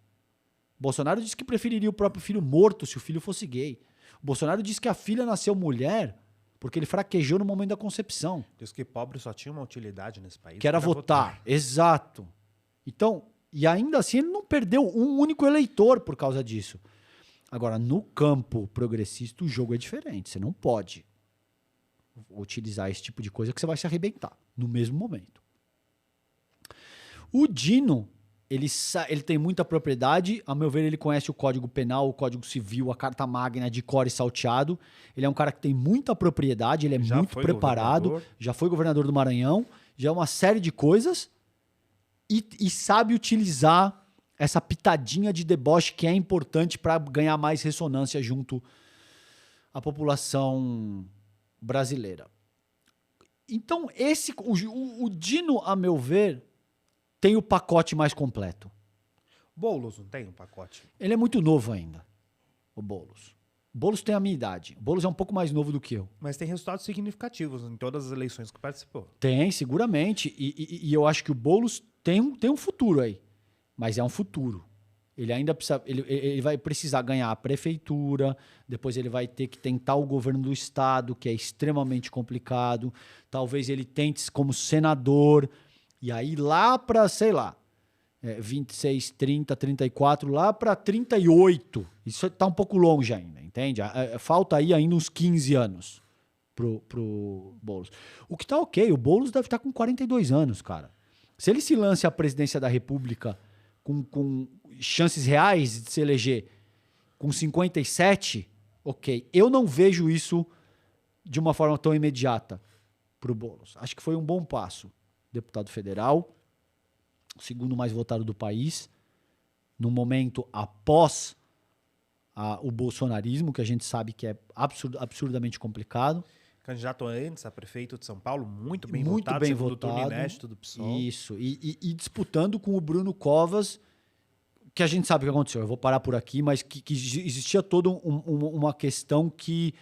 Bolsonaro disse que preferiria o próprio filho morto se o filho fosse gay. O Bolsonaro disse que a filha nasceu mulher porque ele fraquejou no momento da concepção. Diz que pobre só tinha uma utilidade nesse país. Que era votar. Exato. Então, e ainda assim ele não perdeu um único eleitor por causa disso. Agora, no campo progressista, o jogo é diferente. Você não pode utilizar esse tipo de coisa que você vai se arrebentar no mesmo momento. O Dino, ele tem muita propriedade. A meu ver, ele conhece o Código Penal, o Código Civil, a Carta Magna de cor e salteado. Ele é um cara que tem muita propriedade, ele é muito preparado. Já foi governador do Maranhão, já é uma série de coisas. E sabe utilizar essa pitadinha de deboche que é importante para ganhar mais ressonância junto à população brasileira. Então, o Dino, a meu ver, tem o pacote mais completo. Boulos não tem um pacote? Ele é muito novo ainda, o Boulos. O Boulos tem a minha idade. O Boulos é um pouco mais novo do que eu. Mas tem resultados significativos em todas as eleições que participou. Tem, seguramente. E eu acho que o Boulos tem um futuro aí. Mas é um futuro. Ele ainda precisa. Ele vai precisar ganhar a prefeitura, depois ele vai ter que tentar o governo do estado, que é extremamente complicado. Talvez ele tente como senador. E aí lá para, sei lá, 26, 30, 34, lá para 38. Isso está um pouco longe ainda, entende? Falta aí ainda uns 15 anos pro Boulos. O que tá ok, o Boulos deve estar com 42 anos, cara. Se ele se lance à presidência da República com chances reais de se eleger com 57, ok. Eu não vejo isso de uma forma tão imediata pro Boulos. Acho que foi um bom passo. Deputado federal, o segundo mais votado do país, no momento após o bolsonarismo, que a gente sabe que é absurdamente complicado. Candidato antes a prefeito de São Paulo, muito bem votado, segundo turno inédito do PSOL. Isso, e disputando com o Bruno Covas, que a gente sabe o que aconteceu. Eu vou parar por aqui, mas que existia toda uma questão que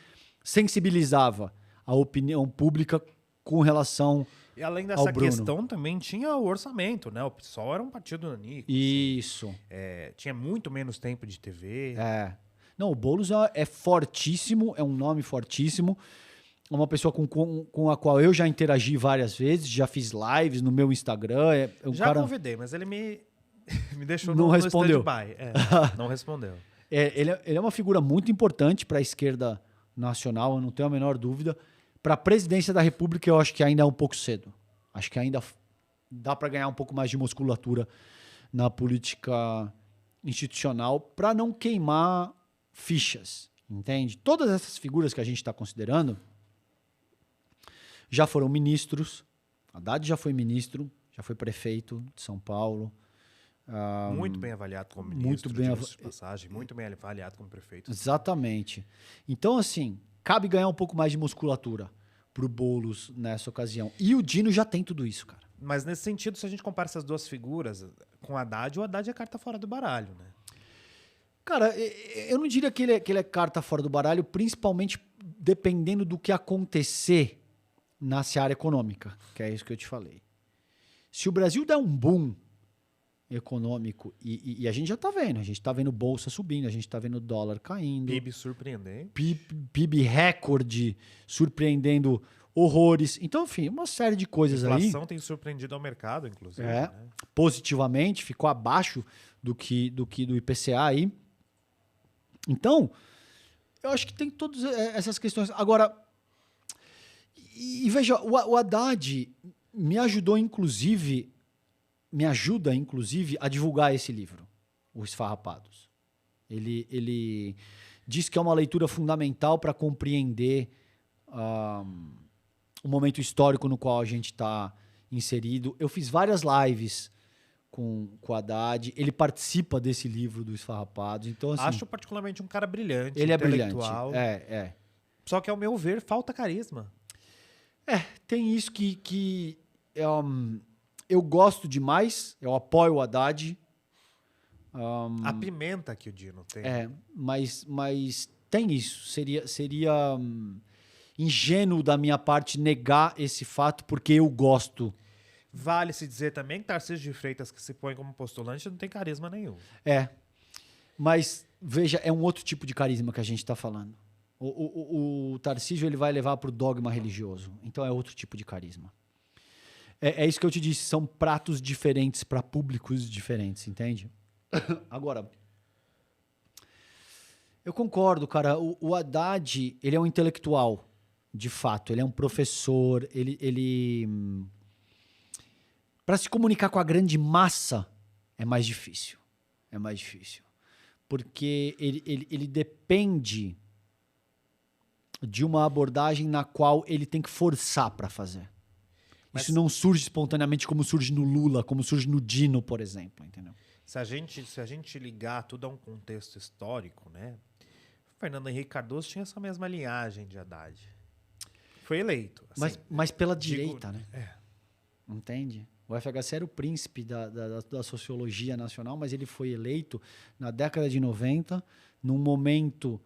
sensibilizava a opinião pública com relação e além dessa questão, também tinha o orçamento, né? O PSOL era um partido nanico. Isso. Assim, tinha muito menos tempo de TV. Não, o Boulos é fortíssimo, é um nome fortíssimo. É uma pessoa com a qual eu já interagi várias vezes, já fiz lives no meu Instagram. Já convidei, mas ele me deixou não respondeu. stand-by. Não respondeu. Ele é uma figura muito importante para a esquerda nacional, eu não tenho a menor dúvida. Para a presidência da República, eu acho que ainda é um pouco cedo. Acho que ainda dá para ganhar um pouco mais de musculatura na política institucional para não queimar fichas, entende? Todas essas figuras que a gente está considerando já foram ministros. Haddad já foi ministro, já foi prefeito de São Paulo. Muito bem avaliado como ministro, passagem, muito bem avaliado como prefeito. Exatamente. Então, assim, cabe ganhar um pouco mais de musculatura pro Boulos nessa ocasião. E o Dino já tem tudo isso, cara. Mas nesse sentido, se a gente compara essas duas figuras com o Haddad é carta fora do baralho, né? Cara, eu não diria que ele é carta fora do baralho, principalmente dependendo do que acontecer na seara econômica, que é isso que eu te falei. Se o Brasil der um boom econômico, e a gente já está vendo, a gente está vendo bolsa subindo, a gente está vendo dólar caindo. PIB surpreendente. PIB recorde, surpreendendo horrores. Então, enfim, uma série de coisas A aí. inflação tem surpreendido ao mercado, inclusive. É, Né? positivamente, ficou abaixo do IPCA aí. Então, eu acho que tem todas essas questões. Agora, e veja, o Haddad me ajuda, inclusive, a divulgar esse livro, Os Esfarrapados. Ele diz que é uma leitura fundamental para compreender o momento histórico no qual a gente está inserido. Eu fiz várias lives com o Haddad. Ele participa desse livro do Esfarrapados. Então, assim, Acho particularmente um cara brilhante, ele é brilhante. intelectual. É. Só que, ao meu ver, falta carisma. Tem isso que eu gosto demais. Eu apoio o Haddad. A pimenta que o Dino tem. Mas tem isso. Seria ingênuo da minha parte negar esse fato, porque eu gosto. Vale-se dizer também que Tarcísio de Freitas, que se põe como postulante, não tem carisma nenhum. Mas, veja, é um outro tipo de carisma que a gente está falando. O Tarcísio ele vai levar para o dogma religioso. Então é outro tipo de carisma. É isso que eu te disse. São pratos diferentes para públicos diferentes, entende? Agora, eu concordo, cara. O Haddad, ele é um intelectual, de fato. Ele é um professor. Ele para se comunicar com a grande massa é mais difícil. É mais difícil. Porque ele depende de uma abordagem na qual ele tem que forçar para fazer. Mas isso não surge espontaneamente como surge no Lula, como surge no Dino, por exemplo, entendeu? Se a gente ligar tudo a um contexto histórico, né? Fernando Henrique Cardoso tinha essa mesma linhagem de Haddad. Foi eleito. Assim, mas pela direita, né? É. Entende? O FHC era o príncipe da sociologia nacional, mas ele foi eleito na década de 90, num momento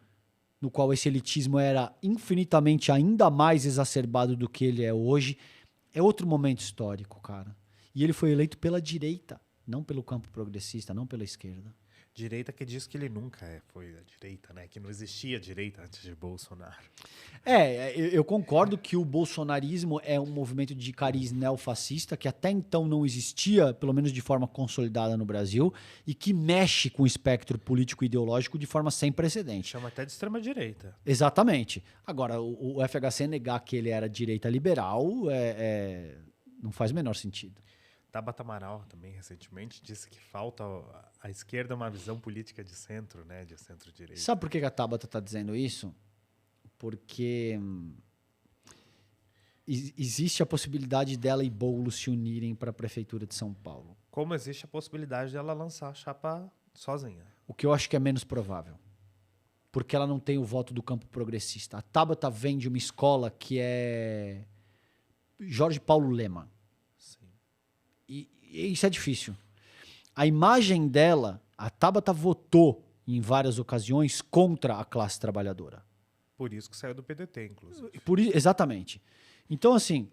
no qual esse elitismo era infinitamente ainda mais exacerbado do que ele é hoje. É outro momento histórico, cara. E ele foi eleito pela direita, não pelo campo progressista, não pela esquerda. Direita que diz que ele nunca foi a direita, né? Que não existia direita antes de Bolsonaro. Eu concordo que o bolsonarismo é um movimento de cariz neofascista que até então não existia, pelo menos de forma consolidada no Brasil, e que mexe com o espectro político e ideológico de forma sem precedente. Chama até de extrema-direita. Exatamente. Agora, o FHC negar que ele era direita liberal não faz o menor sentido. Tabata Amaral também recentemente disse que falta à esquerda uma visão política de centro, né? De centro-direita. Sabe por que a Tabata está dizendo isso? Porque existe a possibilidade dela e Boulos se unirem para a prefeitura de São Paulo. Como existe a possibilidade dela lançar a chapa sozinha. O que eu acho que é menos provável. Porque ela não tem o voto do campo progressista. A Tabata vem de uma escola que é Jorge Paulo Lemann. E isso é difícil. A imagem dela, a Tabata votou em várias ocasiões contra a classe trabalhadora. Por isso que saiu do PDT, inclusive. Exatamente. Então, assim,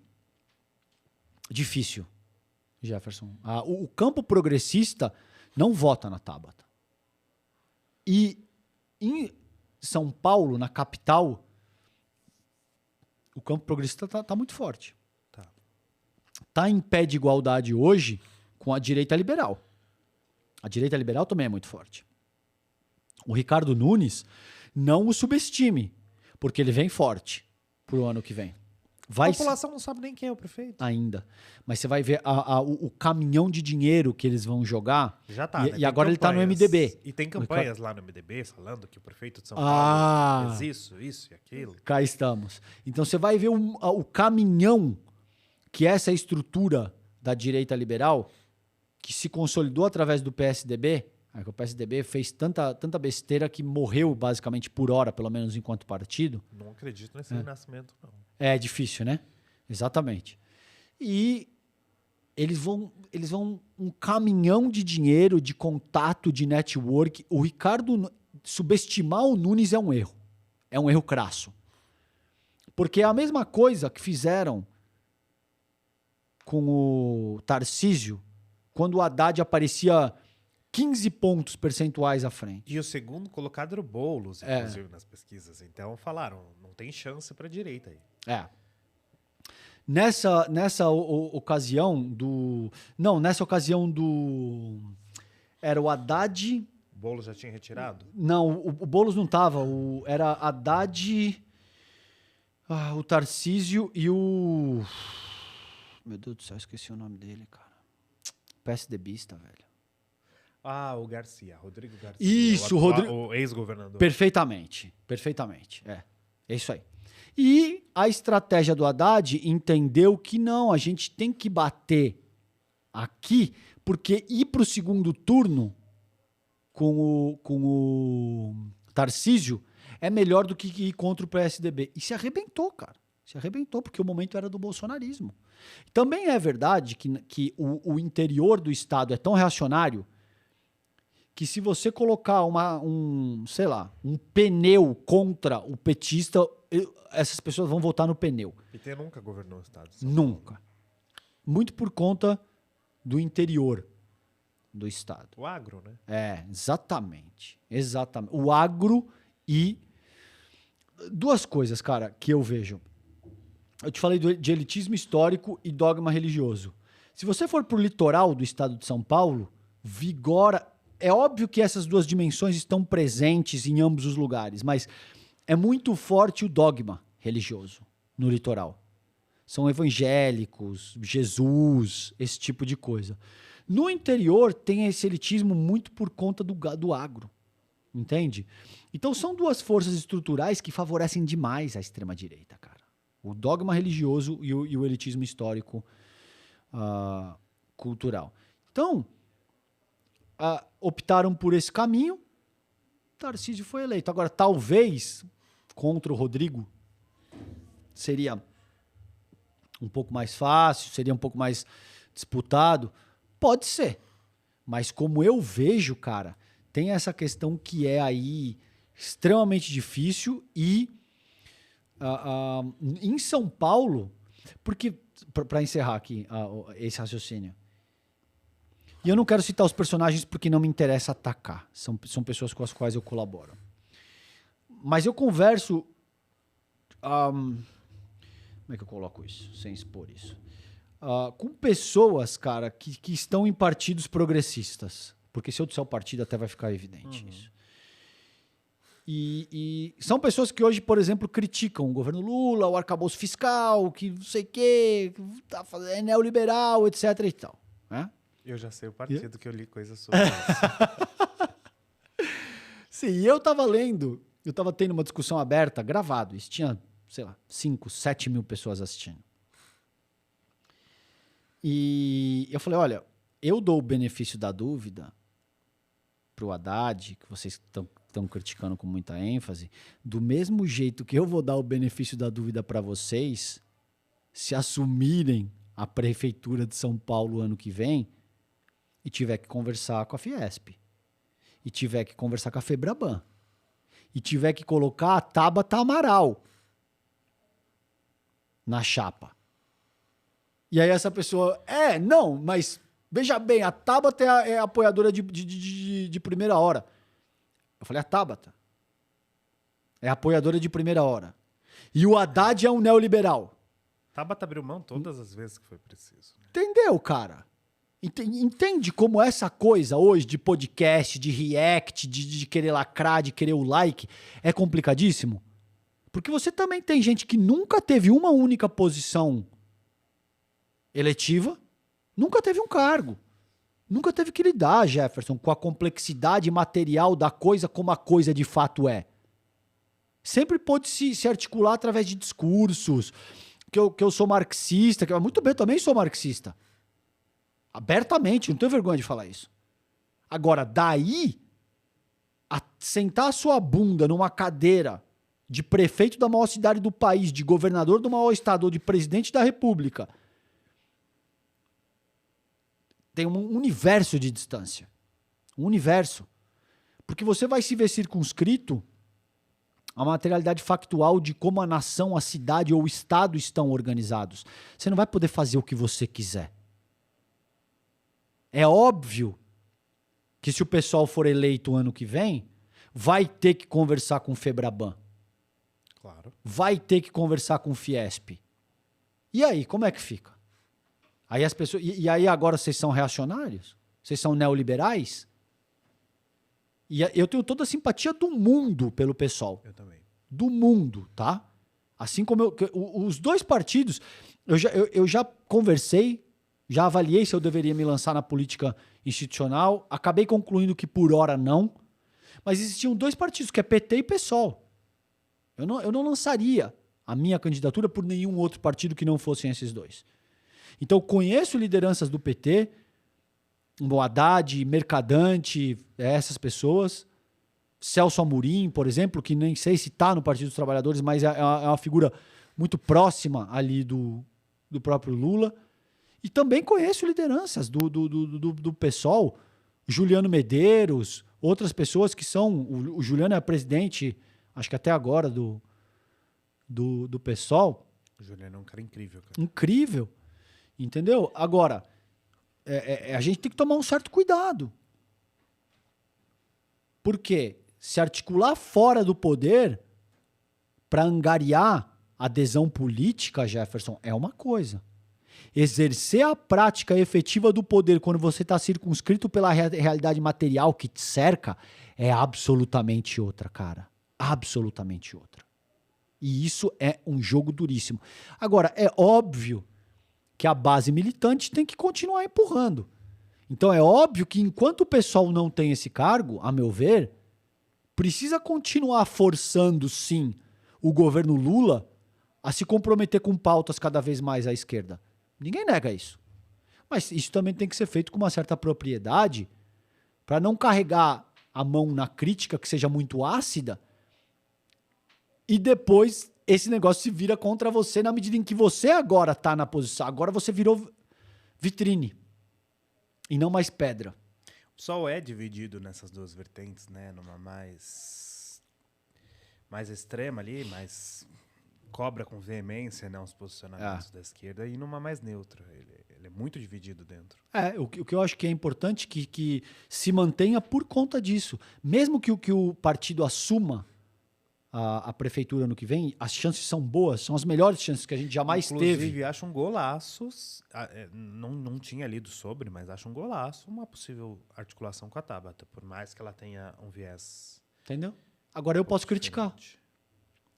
difícil, Jefferson. O campo progressista não vota na Tabata. E em São Paulo, na capital, o campo progressista está muito forte. Está em pé de igualdade hoje com a direita liberal. A direita liberal também é muito forte. O Ricardo não o subestime, porque ele vem forte pro ano que vem. A população não sabe nem quem é o prefeito. Ainda. Mas você vai ver o caminhão de dinheiro que eles vão jogar. Já tá, e agora ele está no MDB. E tem campanhas lá no MDB falando que o prefeito de São Paulo fez isso e aquilo. Cá estamos. Então você vai ver o caminhão que essa estrutura da direita liberal, que se consolidou através do PSDB, o PSDB fez tanta besteira que morreu basicamente por hora, pelo menos enquanto partido. Não acredito nesse renascimento, não. É difícil, né? Exatamente. E eles vão um caminhão de dinheiro, de contato, de network. O Ricardo, subestimar o Nunes é um erro. É um erro crasso. Porque é a mesma coisa que fizeram com o Tarcísio, quando o Haddad aparecia 15 pontos percentuais à frente. E o segundo colocado era o Boulos, inclusive, nas pesquisas. Então falaram, não tem chance para a direita aí. Nessa ocasião do... Não, nessa ocasião do... Era o Haddad... O Boulos já tinha retirado? Não, o Boulos não tava. Era Haddad, o Tarcísio e o... Meu Deus do céu, esqueci o nome dele, cara. PSDBista, velho. Ah, o Garcia, Rodrigo Garcia. Isso, o ex-governador. Perfeitamente. É isso aí. E a estratégia do Haddad entendeu que não, a gente tem que bater aqui, porque ir para o segundo turno com o Tarcísio é melhor do que ir contra o PSDB. E se arrebentou, cara. Se arrebentou, porque o momento era do bolsonarismo. Também é verdade que o interior do estado é tão reacionário que se você colocar um pneu contra o petista, essas pessoas vão votar no pneu. O PT nunca governou o estado. Nunca. Muito por conta do interior do estado. O agro, né? É, exatamente. O agro e... Duas coisas, cara, que eu vejo. Eu te falei de elitismo histórico e dogma religioso. Se você for pro litoral do estado de São Paulo, vigora... É óbvio que essas duas dimensões estão presentes em ambos os lugares, mas é muito forte o dogma religioso no litoral. São evangélicos, Jesus, esse tipo de coisa. No interior tem esse elitismo muito por conta do agro, entende? Então são duas forças estruturais que favorecem demais a extrema-direita, cara. O dogma religioso e o elitismo histórico cultural. Então, optaram por esse caminho, Tarcísio foi eleito. Agora, talvez, contra o Rodrigo, seria um pouco mais fácil, seria um pouco mais disputado. Pode ser. Mas como eu vejo, cara, tem essa questão que é aí extremamente difícil e em São Paulo, porque, para encerrar aqui esse raciocínio, e eu não quero citar os personagens porque não me interessa atacar, são pessoas com as quais eu colaboro. Mas eu converso... como é que eu coloco isso, sem expor isso? Com pessoas, cara, que estão em partidos progressistas. Porque se eu disser o partido, até vai ficar evidente isso. E são pessoas que hoje, por exemplo, criticam o governo Lula, o arcabouço fiscal, que não sei o quê, tá fazendo, é neoliberal, etc. e tal. Né? Eu já sei o partido que eu li coisas sobre isso. Sim, e eu tava lendo, eu tava tendo uma discussão aberta, gravado, isso tinha, sei lá, 5, 7 mil pessoas assistindo. E eu falei, olha, eu dou o benefício da dúvida pro Haddad, que vocês estão criticando com muita ênfase, do mesmo jeito que eu vou dar o benefício da dúvida para vocês, se assumirem a prefeitura de São Paulo ano que vem e tiver que conversar com a Fiesp, e tiver que conversar com a Febraban, e tiver que colocar a Tabata Amaral na chapa. E aí essa pessoa, não, mas veja bem, a Tabata é apoiadora de primeira hora. Eu falei, a Tabata é apoiadora de primeira hora. E o Haddad é um neoliberal. Tabata abriu mão todas as vezes que foi preciso. Né? Entendeu, cara? Entende como essa coisa hoje de podcast, de react, de querer lacrar, de querer o like, é complicadíssimo? Porque você também tem gente que nunca teve uma única posição eletiva, nunca teve um cargo, nunca teve que lidar, Jefferson, com a complexidade material da coisa como a coisa de fato é. Sempre pôde se articular através de discursos, que eu sou marxista, muito bem, eu também sou marxista. Abertamente, não tenho vergonha de falar isso. Agora, daí, sentar a sua bunda numa cadeira de prefeito da maior cidade do país, de governador do maior estado ou de presidente da república, tem um universo de distância. Um universo. Porque você vai se ver circunscrito a materialidade factual de como a nação, a cidade ou o estado estão organizados. Você não vai poder fazer o que você quiser. É óbvio que se o pessoal for eleito ano que vem, vai ter que conversar com o Febraban. Claro. Vai ter que conversar com o Fiesp. E aí, como é que fica? Aí as pessoas, e aí agora vocês são reacionários? Vocês são neoliberais? E eu tenho toda a simpatia do mundo pelo PSOL. Eu também. Do mundo, tá? Assim como os dois partidos, eu já conversei, já avaliei se eu deveria me lançar na política institucional, acabei concluindo que por hora não, mas existiam dois partidos, que é PT e PSOL. Eu não lançaria a minha candidatura por nenhum outro partido que não fossem esses dois. Então, conheço lideranças do PT, o Haddad, Mercadante, essas pessoas. Celso Amorim, por exemplo, que nem sei se está no Partido dos Trabalhadores, mas é uma figura muito próxima ali do próprio Lula. E também conheço lideranças do PSOL, Juliano Medeiros, outras pessoas que são... O Juliano é presidente, acho que até agora, do PSOL. O Juliano é um cara incrível, cara. Incrível. Entendeu? Agora, a gente tem que tomar um certo cuidado. Por quê? Se articular fora do poder para angariar adesão política, Jefferson, é uma coisa. Exercer a prática efetiva do poder quando você está circunscrito pela realidade material que te cerca é absolutamente outra, cara. Absolutamente outra. E isso é um jogo duríssimo. Agora, é óbvio que a base militante tem que continuar empurrando. Então é óbvio que enquanto o pessoal não tem esse cargo, a meu ver, precisa continuar forçando, sim, o governo Lula a se comprometer com pautas cada vez mais à esquerda. Ninguém nega isso. Mas isso também tem que ser feito com uma certa propriedade para não carregar a mão na crítica que seja muito ácida e depois esse negócio se vira contra você na medida em que você agora está na posição. Agora você virou vitrine e não mais pedra. O PSOL é dividido nessas duas vertentes, né? Numa mais extrema ali, mais cobra com veemência, né, os posicionamentos da esquerda, e numa mais neutra. Ele é muito dividido dentro. O que eu acho que é importante que se mantenha por conta disso. Mesmo que o partido assuma a prefeitura ano que vem, as chances são boas, são as melhores chances que a gente jamais teve. Inclusive, acho um golaço, não tinha lido sobre, mas acho um golaço uma possível articulação com a Tabata, por mais que ela tenha um viés. Entendeu? Agora eu posso criticar.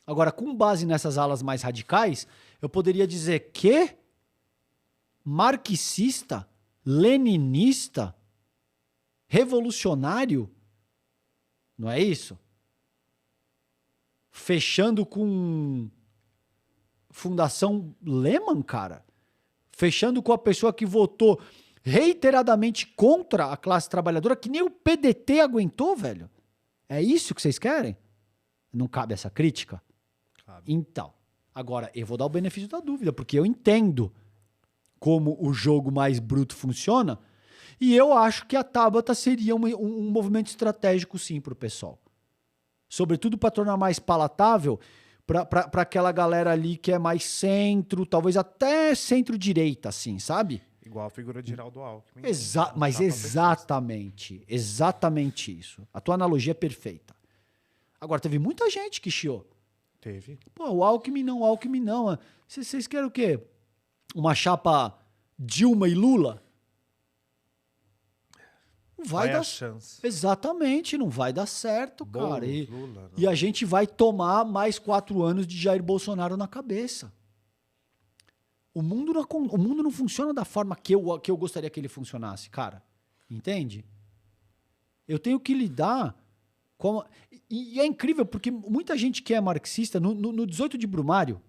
Agora, com base nessas alas mais radicais, eu poderia dizer que marxista, leninista, revolucionário, não é isso? Fechando com Fundação Lehman, cara. Fechando com a pessoa que votou reiteradamente contra a classe trabalhadora, que nem o PDT aguentou, velho. É isso que vocês querem? Não cabe essa crítica? Cabe. Então, agora, eu vou dar o benefício da dúvida, porque eu entendo como o jogo mais bruto funciona, e eu acho que a Tabata seria um movimento estratégico, sim, para o pessoal. Sobretudo para tornar mais palatável para aquela galera ali que é mais centro, talvez até centro-direita, assim, sabe? Igual a figura de Geraldo Alckmin. Mas exatamente isso. A tua analogia é perfeita. Agora, teve muita gente que chiou. Teve. Pô, o Alckmin não. Vocês querem o quê? Uma chapa Dilma e Lula? Não vai dar chance. Exatamente, não vai dar certo, Boulos, cara. Lula, e a gente vai tomar mais 4 anos de Jair Bolsonaro na cabeça. O mundo não funciona da forma que eu gostaria que ele funcionasse, cara. Entende? Eu tenho que lidar com... E é incrível, porque muita gente que é marxista, no 18 de Brumário,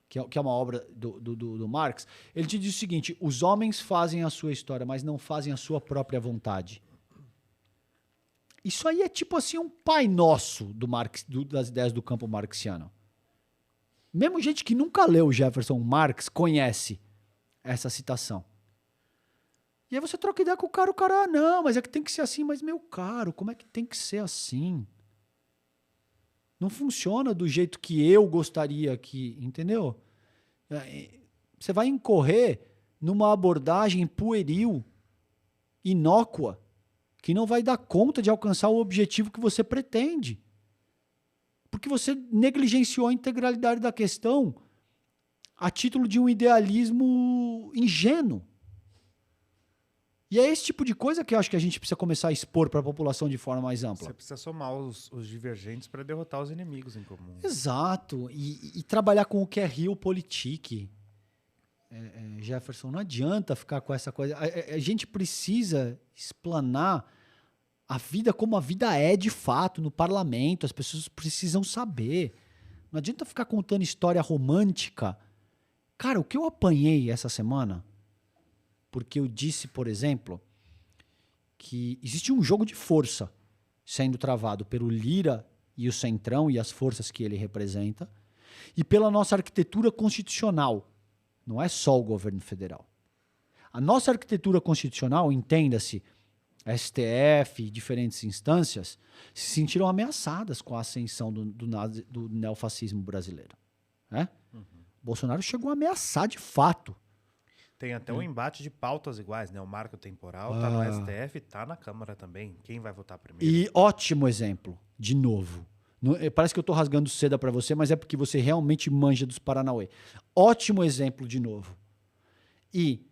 que é uma obra do Marx, ele te diz o seguinte: os homens fazem a sua história, mas não fazem a sua própria vontade. Isso aí é tipo assim um pai nosso das ideias do campo marxiano. Mesmo gente que nunca leu Jefferson Marx conhece essa citação. E aí você troca ideia com o cara, não, mas é que tem que ser assim. Mas, meu caro, como é que tem que ser assim? Não funciona do jeito que eu gostaria que, entendeu? Você vai incorrer numa abordagem pueril, inócua, que não vai dar conta de alcançar o objetivo que você pretende. Porque você negligenciou a integralidade da questão a título de um idealismo ingênuo. E é esse tipo de coisa que eu acho que a gente precisa começar a expor para a população de forma mais ampla. Você precisa somar os divergentes para derrotar os inimigos em comum. Exato. E trabalhar com o que é realpolitik. Jefferson, não adianta ficar com essa coisa. A gente precisa explanar a vida como a vida é de fato no parlamento. As pessoas precisam saber. Não adianta ficar contando história romântica. Cara, o que eu apanhei essa semana, porque eu disse, por exemplo, que existe um jogo de força sendo travado pelo Lira e o Centrão e as forças que ele representa, e pela nossa arquitetura constitucional. Não é só o governo federal. A nossa arquitetura constitucional, entenda-se, STF, diferentes instâncias, se sentiram ameaçadas com a ascensão do neofascismo brasileiro. Né? Bolsonaro chegou a ameaçar de fato. Tem até um embate de pautas iguais, né? O marco temporal tá no STF, tá na Câmara também. Quem vai votar primeiro? E ótimo exemplo, de novo. Parece que eu tô rasgando seda para você, mas é porque você realmente manja dos Paranauê. Ótimo exemplo de novo. E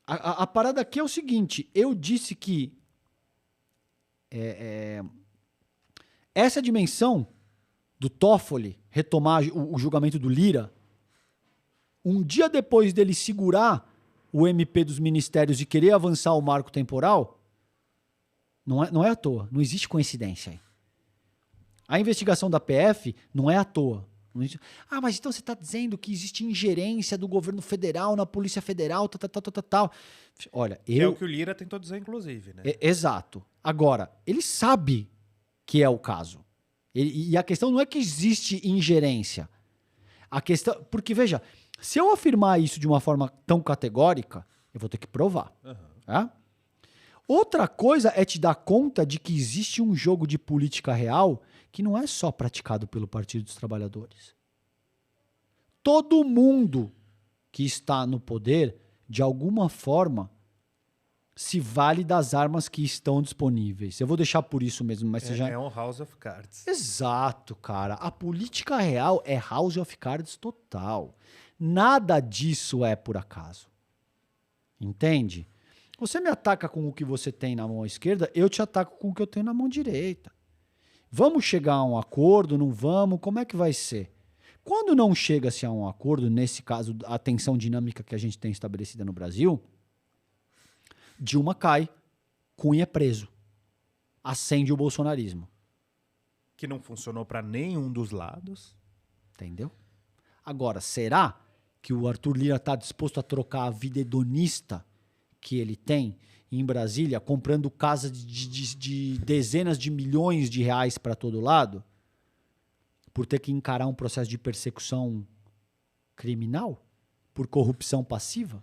a parada aqui é o seguinte, eu disse que essa dimensão do Toffoli retomar o julgamento do Lira, um dia depois dele segurar o MP dos ministérios e querer avançar o marco temporal, não é à toa, não existe coincidência aí. A investigação da PF não é à toa. Mas então você está dizendo que existe ingerência do governo federal na Polícia Federal, tal. Olha, É o que o Lira tentou dizer, inclusive, né? Exato. Agora, ele sabe que é o caso. E a questão não é que existe ingerência. A questão... Porque, veja, se eu afirmar isso de uma forma tão categórica, eu vou ter que provar. É? Outra coisa é te dar conta de que existe um jogo de política real que não é só praticado pelo Partido dos Trabalhadores. Todo mundo que está no poder, de alguma forma, se vale das armas que estão disponíveis. Eu vou deixar por isso mesmo, mas você já... É um House of Cards. Exato, cara. A política real é House of Cards total. Nada disso é por acaso. Entende? Você me ataca com o que você tem na mão esquerda, eu te ataco com o que eu tenho na mão direita. Vamos chegar a um acordo, não vamos? Como é que vai ser? Quando não chega-se a um acordo, nesse caso, a tensão dinâmica que a gente tem estabelecida no Brasil, Dilma cai, Cunha é preso. Acende o bolsonarismo. Que não funcionou para nenhum dos lados. Entendeu? Agora, será que o Arthur Lira está disposto a trocar a vida hedonista que ele tem em Brasília, comprando casa de dezenas de milhões de reais para todo lado, por ter que encarar um processo de persecução criminal, por corrupção passiva?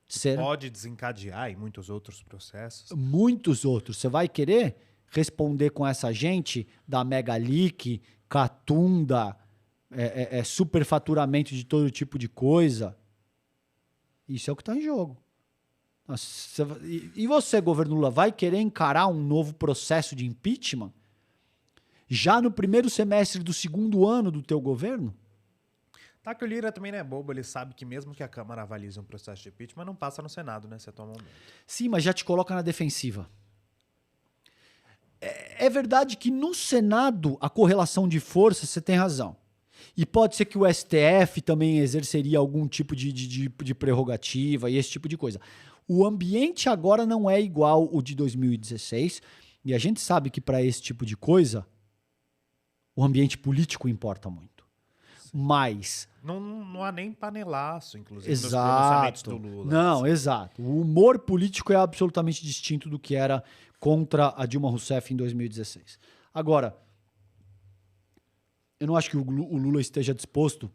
Será? Pode desencadear em muitos outros processos. Muitos outros. Você vai querer responder com essa gente da Megalic, Catunda, superfaturamento de todo tipo de coisa? Isso é o que está em jogo. E você, governo Lula, vai querer encarar um novo processo de impeachment já no primeiro semestre do segundo ano do teu governo? Tá que o Lira também não é bobo, ele sabe que mesmo que a Câmara avalize um processo de impeachment, não passa no Senado, nesse atual momento. Sim, mas já te coloca na defensiva. É verdade que no Senado a correlação de forças, você tem razão. E pode ser que o STF também exerceria algum tipo de prerrogativa e esse tipo de coisa. O ambiente agora não é igual o de 2016, e a gente sabe que para esse tipo de coisa, o ambiente político importa muito. Sim. Mas... Não há nem panelaço, inclusive, exato. nos pronunciamentos do Lula. Não, assim. Exato. O humor político é absolutamente distinto do que era contra a Dilma Rousseff em 2016. Agora, eu não acho que o Lula esteja disposto,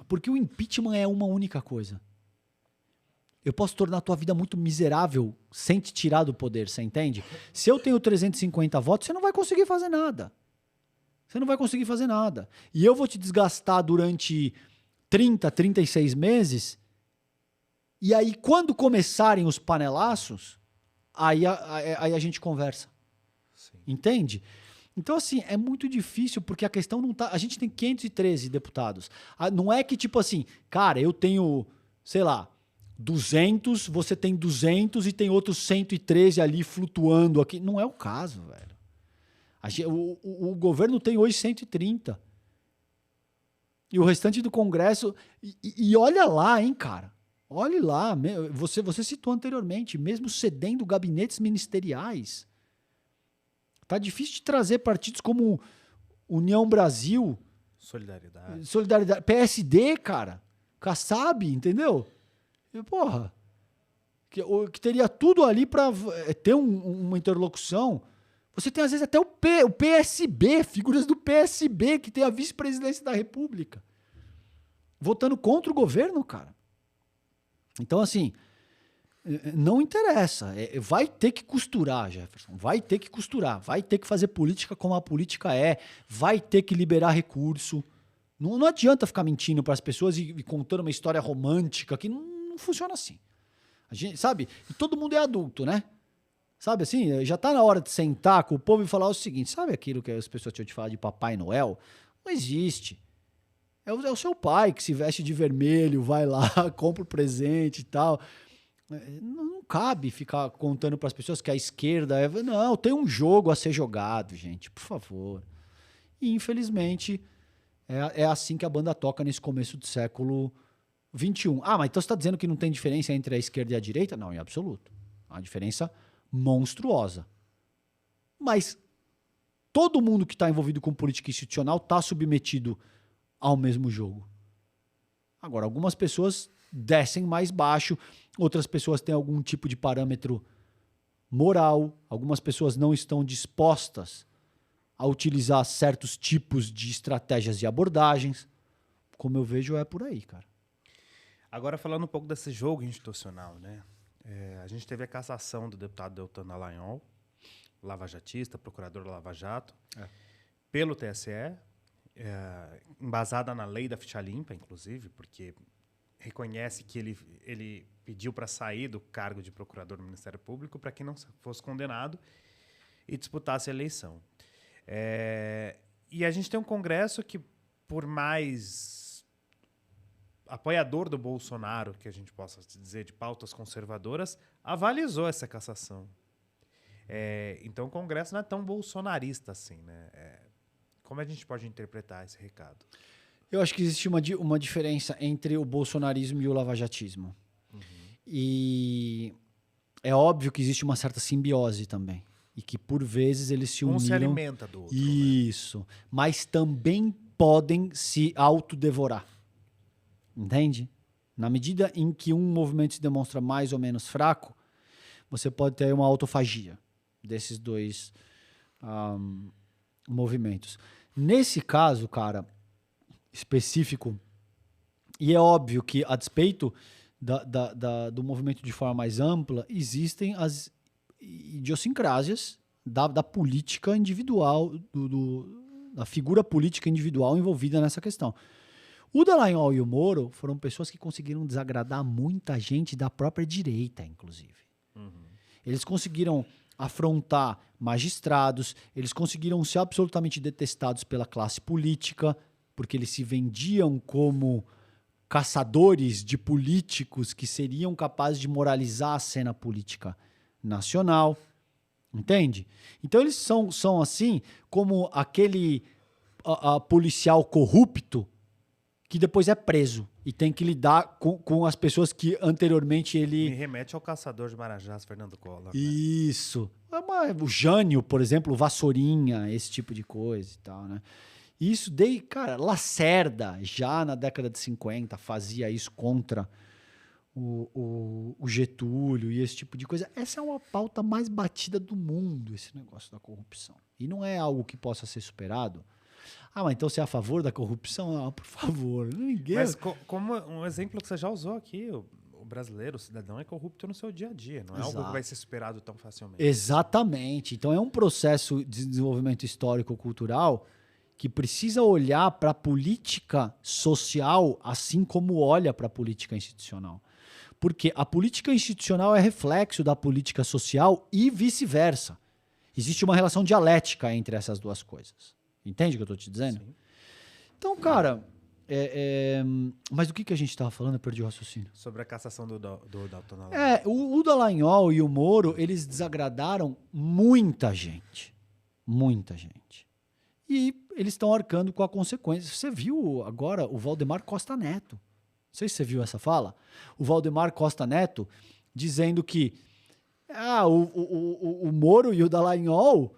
porque o impeachment é uma única coisa. Eu posso tornar a tua vida muito miserável sem te tirar do poder, você entende? Se eu tenho 350 votos, você não vai conseguir fazer nada. Você não vai conseguir fazer nada. E eu vou te desgastar durante 30, 36 meses, e aí quando começarem os panelaços, aí a gente conversa. Sim. Entende? Então, assim, é muito difícil, porque a questão não tá... A gente tem 513 deputados. Não é que, tipo assim, cara, eu tenho, sei lá, 200, você tem 200 e tem outros 113 ali flutuando aqui. Não é o caso, velho. O governo tem hoje 130. E o restante do Congresso... E olha lá, hein, cara. Olhe lá. Você citou anteriormente, mesmo cedendo gabinetes ministeriais... Tá difícil de trazer partidos como União Brasil, Solidariedade, PSD, cara, Kassab, entendeu? E, porra, que teria tudo ali para ter uma interlocução. Você tem às vezes até o PSB, figuras do PSB, que tem a vice-presidência da República, votando contra o governo, cara. Então, assim... Não interessa. Vai ter que costurar, Jefferson. Vai ter que costurar. Vai ter que fazer política como a política é. Vai ter que liberar recurso. Não adianta ficar mentindo para as pessoas e contando uma história romântica que não funciona assim. A gente, sabe? E todo mundo é adulto, né? Sabe assim? Já tá na hora de sentar com o povo e falar o seguinte. Sabe aquilo que as pessoas tinham te falar de Papai Noel? Não existe. É o seu pai que se veste de vermelho, vai lá, compra o presente e tal... Não cabe ficar contando para as pessoas que a esquerda é... Não, tem um jogo a ser jogado, gente, por favor. E, infelizmente, é assim que a banda toca nesse começo do século XXI. Ah, mas então você está dizendo que não tem diferença entre a esquerda e a direita? Não, em absoluto. Há uma diferença monstruosa. Mas todo mundo que está envolvido com política institucional está submetido ao mesmo jogo. Agora, algumas pessoas descem mais baixo, outras pessoas têm algum tipo de parâmetro moral, algumas pessoas não estão dispostas a utilizar certos tipos de estratégias e abordagens. Como eu vejo, é por aí, cara. Agora, falando um pouco desse jogo institucional, né? A gente teve a cassação do deputado Deltan Dallagnol, lavajatista, procurador da Lava Jato, pelo TSE, embasada na lei da ficha limpa, inclusive, porque reconhece que ele pediu para sair do cargo de procurador do Ministério Público para que não fosse condenado e disputasse a eleição. E a gente tem um Congresso que, por mais apoiador do Bolsonaro, que a gente possa dizer, de pautas conservadoras, avalizou essa cassação. Então o Congresso não é tão bolsonarista assim, né? Como a gente pode interpretar esse recado? Eu acho que existe uma diferença entre o bolsonarismo e o lavajatismo. Uhum. E é óbvio que existe uma certa simbiose também. E que, por vezes, eles se uniram... Um se alimenta do outro. Isso. Né? Mas também podem se autodevorar. Entende? Na medida em que um movimento se demonstra mais ou menos fraco, você pode ter uma autofagia desses dois movimentos. Nesse caso, cara... específico, e é óbvio que, a despeito do movimento de forma mais ampla, existem as idiosincrásias da política individual, da figura política individual envolvida nessa questão. O Dallagnol e o Moro foram pessoas que conseguiram desagradar muita gente da própria direita, inclusive. Uhum. Eles conseguiram afrontar magistrados, eles conseguiram ser absolutamente detestados pela classe política, porque eles se vendiam como caçadores de políticos que seriam capazes de moralizar a cena política nacional, entende? Então eles são assim como aquele policial corrupto que depois é preso e tem que lidar com as pessoas que anteriormente ele... Me remete ao caçador de Marajás, Fernando Collor. Isso. Né? O Jânio, por exemplo, o Vassourinha, esse tipo de coisa e tal, né? Isso cara, Lacerda, já na década de 50, fazia isso contra o Getúlio e esse tipo de coisa. Essa é uma pauta mais batida do mundo, esse negócio da corrupção. E não é algo que possa ser superado. Ah, mas então você é a favor da corrupção? Ah, por favor, ninguém... Mas como um exemplo que você já usou aqui, o brasileiro, o cidadão é corrupto no seu dia a dia, não é algo que vai ser superado tão facilmente. Exatamente. Então é um processo de desenvolvimento histórico-cultural que precisa olhar para a política social assim como olha para a política institucional. Porque a política institucional é reflexo da política social e vice-versa. Existe uma relação dialética entre essas duas coisas. Entende o que eu tô te dizendo? Sim. Então, cara, mas do que a gente tava falando? Eu perdi o raciocínio. Sobre a cassação do Dalton Allende. O Dallagnol e o Moro, eles desagradaram muita gente. Muita gente. E eles estão arcando com a consequência. Você viu agora o Valdemar Costa Neto. Não sei se você viu essa fala. O Valdemar Costa Neto dizendo que o Moro e o Dallagnol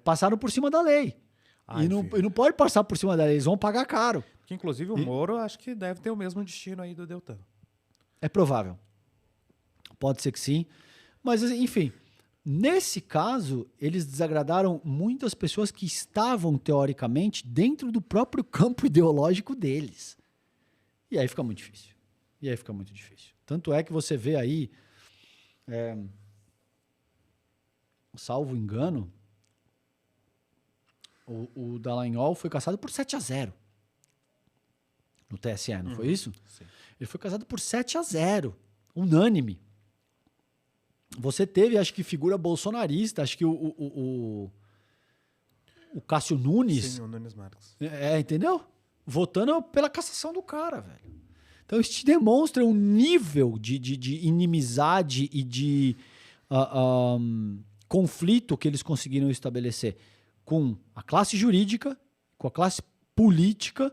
passaram por cima da lei. E não pode passar por cima da lei, eles vão pagar caro. Que, inclusive, o Moro acho que deve ter o mesmo destino aí do Deltan. É provável. Pode ser que sim. Mas, enfim, nesse caso, eles desagradaram muitas pessoas que estavam, teoricamente, dentro do próprio campo ideológico deles. E aí fica muito difícil. Tanto é que você vê aí, salvo engano, o Dallagnol foi cassado por 7-0 no TSE, não foi isso? Sim. Ele foi cassado por 7-0, unânime. Você teve, acho que, figura bolsonarista, acho que o Cássio Nunes. Sim, o Nunes Marques. Entendeu? Votando pela cassação do cara, velho. Então isso te demonstra um nível de inimizade e de conflito que eles conseguiram estabelecer com a classe jurídica, com a classe política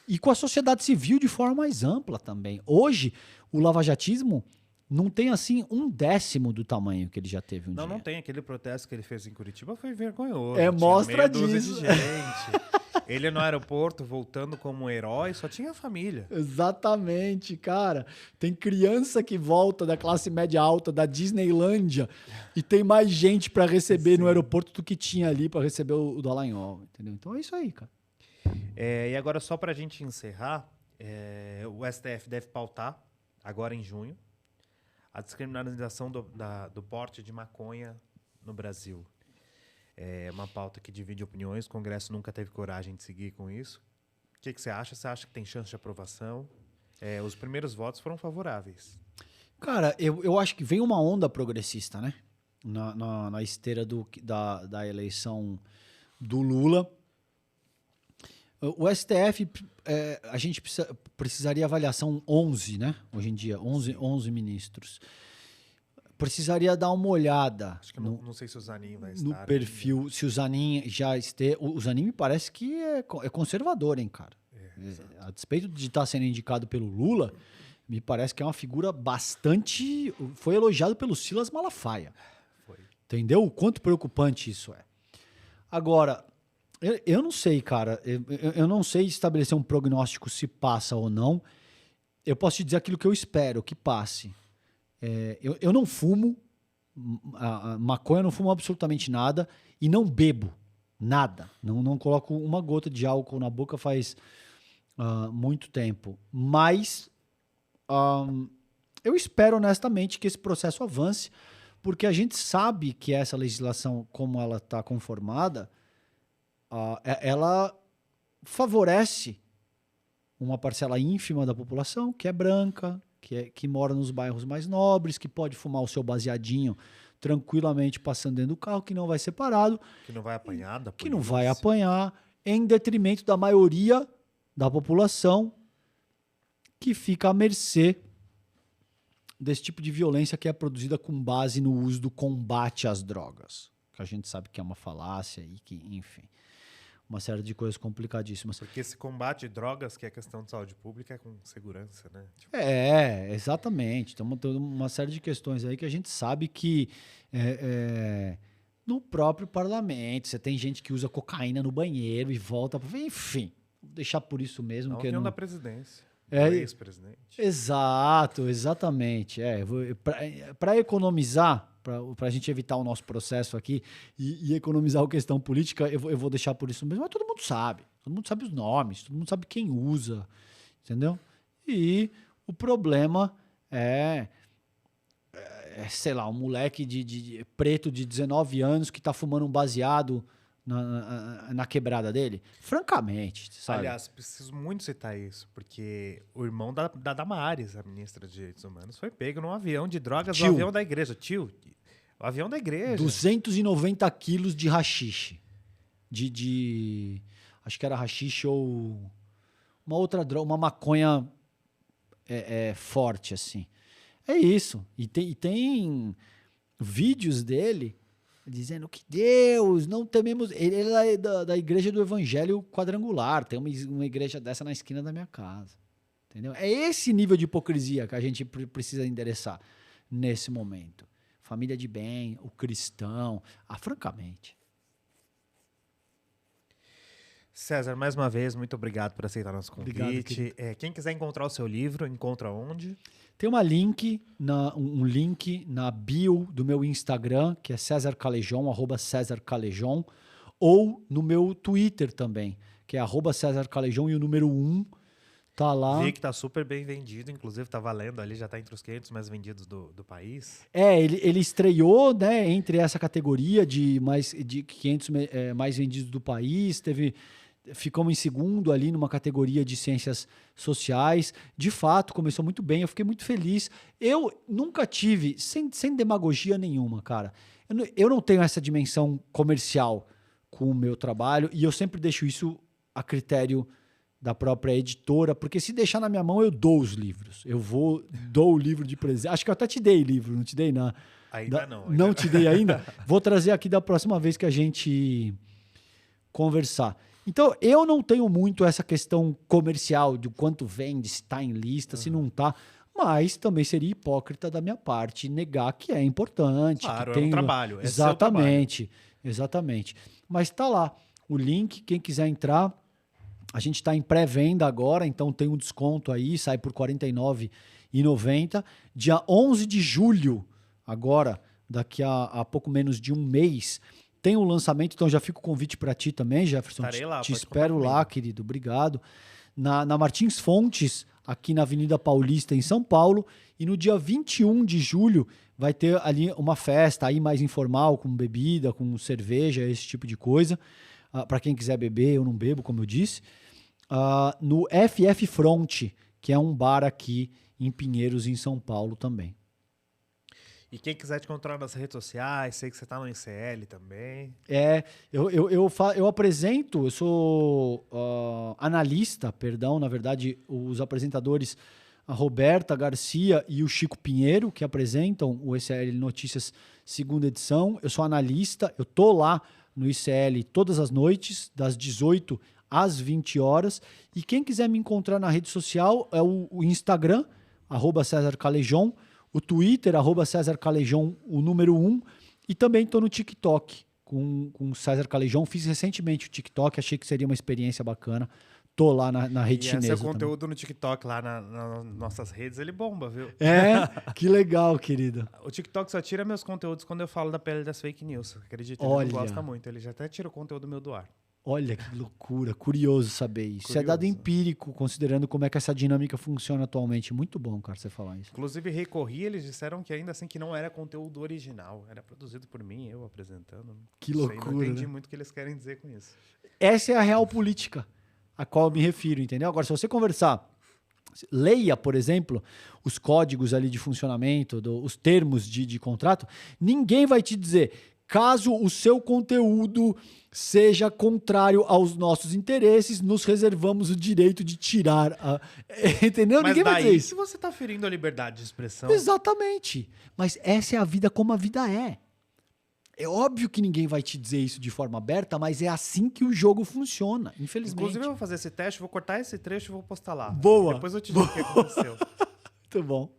e com a sociedade civil de forma mais ampla também. Hoje, o lavajatismo não tem, assim, 1/10 do tamanho que ele já teve um dia. Não tem. Aquele protesto que ele fez em Curitiba foi vergonhoso. Mostra meia dúzia disso. de gente. Ele no aeroporto, voltando como um herói, só tinha família. Exatamente, cara. Tem criança que volta da classe média alta da Disneylândia e tem mais gente para receber no aeroporto do que tinha ali para receber o Dallagnol, entendeu? Então é isso aí, cara. E agora, só para a gente encerrar, o STF deve pautar, agora em junho, a descriminalização do porte de maconha no Brasil. É uma pauta que divide opiniões, o Congresso nunca teve coragem de seguir com isso. O que você acha? Você acha que tem chance de aprovação? Os primeiros votos foram favoráveis. Cara, eu acho que vem uma onda progressista, né? Na esteira da eleição do Lula. O STF, a gente precisaria avaliação 11, né? Hoje em dia, 11 ministros. Precisaria dar uma olhada. Acho que não sei se o Zanin vai estar. No perfil, ainda. Se o Zanin já esteja. O Zanin me parece que é conservador, hein, cara? A despeito de estar sendo indicado pelo Lula, me parece que é uma figura bastante. Foi elogiado pelo Silas Malafaia. Foi. Entendeu? O quanto preocupante isso é. Agora, eu não sei, cara. Eu não sei estabelecer um prognóstico se passa ou não. Eu posso te dizer aquilo que eu espero que passe. Eu não fumo maconha, não fumo absolutamente nada e não bebo nada. Não coloco uma gota de álcool na boca faz muito tempo. Mas eu espero honestamente que esse processo avance, porque a gente sabe que essa legislação, como ela está conformada, ela favorece uma parcela ínfima da população que é branca, que mora nos bairros mais nobres, que pode fumar o seu baseadinho tranquilamente passando dentro do carro, que não vai ser parado. Que não vai apanhar da polícia. Que não vai apanhar, em detrimento da maioria da população que fica à mercê desse tipo de violência que é produzida com base no uso do combate às drogas. Que a gente sabe que é uma falácia e que, enfim, uma série de coisas complicadíssimas. Porque esse combate de drogas, que é questão de saúde pública, é com segurança, né? Exatamente. Tem uma série de questões aí que a gente sabe que no próprio parlamento, você tem gente que usa cocaína no banheiro e volta... Enfim, vou deixar por isso mesmo. Não, da presidência. Ex-presidente. Exato, exatamente. Para economizar, para a gente evitar o nosso processo aqui e economizar a questão política, eu vou deixar por isso mesmo. Mas todo mundo sabe os nomes, todo mundo sabe quem usa, entendeu? E o problema sei lá, um moleque de preto de 19 anos que tá fumando um baseado na quebrada dele. Francamente, sabe? Aliás, preciso muito citar isso, porque o irmão da Damares, a ministra de Direitos Humanos, foi pego num avião de drogas no avião da igreja. Tio, O avião da igreja. 290 quilos de haxixe. Acho que era haxixe ou uma outra droga, uma maconha forte, assim. É isso. E tem vídeos dele dizendo que Deus, não tememos... Ele é da igreja do Evangelho Quadrangular. Tem uma igreja dessa na esquina da minha casa. Entendeu? É esse nível de hipocrisia que a gente precisa endereçar nesse momento. Família de bem, o cristão. Francamente. César, mais uma vez, muito obrigado por aceitar nosso convite. Obrigado, quem quiser encontrar o seu livro, encontra onde? Tem um link na bio do meu Instagram, que é César Calejon, @CésarCalejon, ou no meu Twitter também, que é @César Calejon e o número 1 tá lá. Vi que tá super bem vendido, inclusive tá valendo ali, já tá entre os 500 mais vendidos do país. Ele estreou, né, entre essa categoria de 500 mais vendidos do país, ficamos em segundo ali numa categoria de ciências sociais. De fato, começou muito bem, eu fiquei muito feliz. Eu nunca tive, sem demagogia nenhuma, cara, eu não tenho essa dimensão comercial com o meu trabalho e eu sempre deixo isso a critério da própria editora, porque se deixar na minha mão, eu dou os livros. Dou o livro de presente. Acho que eu até te dei livro, não te dei? Ainda não. Não te dei ainda? Vou trazer aqui da próxima vez que a gente conversar. Então, eu não tenho muito essa questão comercial de quanto vende, se está em lista, se não está, mas também seria hipócrita da minha parte negar que é importante. Claro, que tem um trabalho. Exatamente, exatamente. Mas está lá o link, quem quiser entrar. A gente está em pré-venda agora, então tem um desconto aí, sai por R$ 49,90. Dia 11 de julho, agora, daqui a pouco menos de um mês, tem um lançamento, então já fica o convite para ti também, Jefferson. Estarei lá, te espero lá, querido, obrigado. Na Martins Fontes, aqui na Avenida Paulista, em São Paulo. E no dia 21 de julho vai ter ali uma festa aí mais informal, com bebida, com cerveja, esse tipo de coisa. Para quem quiser beber, eu não bebo, como eu disse. No FF Front, que é um bar aqui em Pinheiros, em São Paulo também. E quem quiser te encontrar nas redes sociais, sei que você está no ICL também. Eu apresento, eu sou analista, na verdade, os apresentadores, a Roberta Garcia e o Chico Pinheiro, que apresentam o ICL Notícias segunda edição. Eu sou analista, eu tô lá no ICL todas as noites, das 18 às 20 horas. E quem quiser me encontrar na rede social é o Instagram, @César Calejon, o Twitter, @César Calejon, o número 1, e também estou no TikTok com César Calejon. Fiz recentemente o TikTok, achei que seria uma experiência bacana. Tô lá na rede chinesa. E seu conteúdo também no TikTok, lá nas nossas redes, ele bomba, viu? Que legal, querido. O TikTok só tira meus conteúdos quando eu falo da pele das fake news. Acredita, Olha. ele não gosta muito. Ele já até tira o conteúdo meu do ar. Olha que loucura, curioso saber isso. Isso é dado empírico, considerando como é que essa dinâmica funciona atualmente. Muito bom, cara, você falar isso. Inclusive, recorri, eles disseram que ainda assim que não era conteúdo original. Era produzido por mim, eu apresentando. Que loucura. Não entendi muito o que eles querem dizer com isso. Essa é a real política a qual eu me refiro, entendeu? Agora, se você conversar, leia, por exemplo, os códigos ali de funcionamento, os termos de contrato, ninguém vai te dizer, caso o seu conteúdo seja contrário aos nossos interesses, nos reservamos o direito de tirar entendeu? Mas ninguém vai dizer isso. Se você está ferindo a liberdade de expressão... Exatamente. Mas essa é a vida como a vida é. É óbvio que ninguém vai te dizer isso de forma aberta, mas é assim que o jogo funciona, infelizmente. Inclusive, eu vou fazer esse teste, vou cortar esse trecho e vou postar lá. Boa. Depois eu te digo o que aconteceu. Muito bom.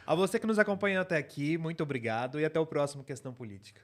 A você que nos acompanhou até aqui, muito obrigado e até o próximo Questão Política.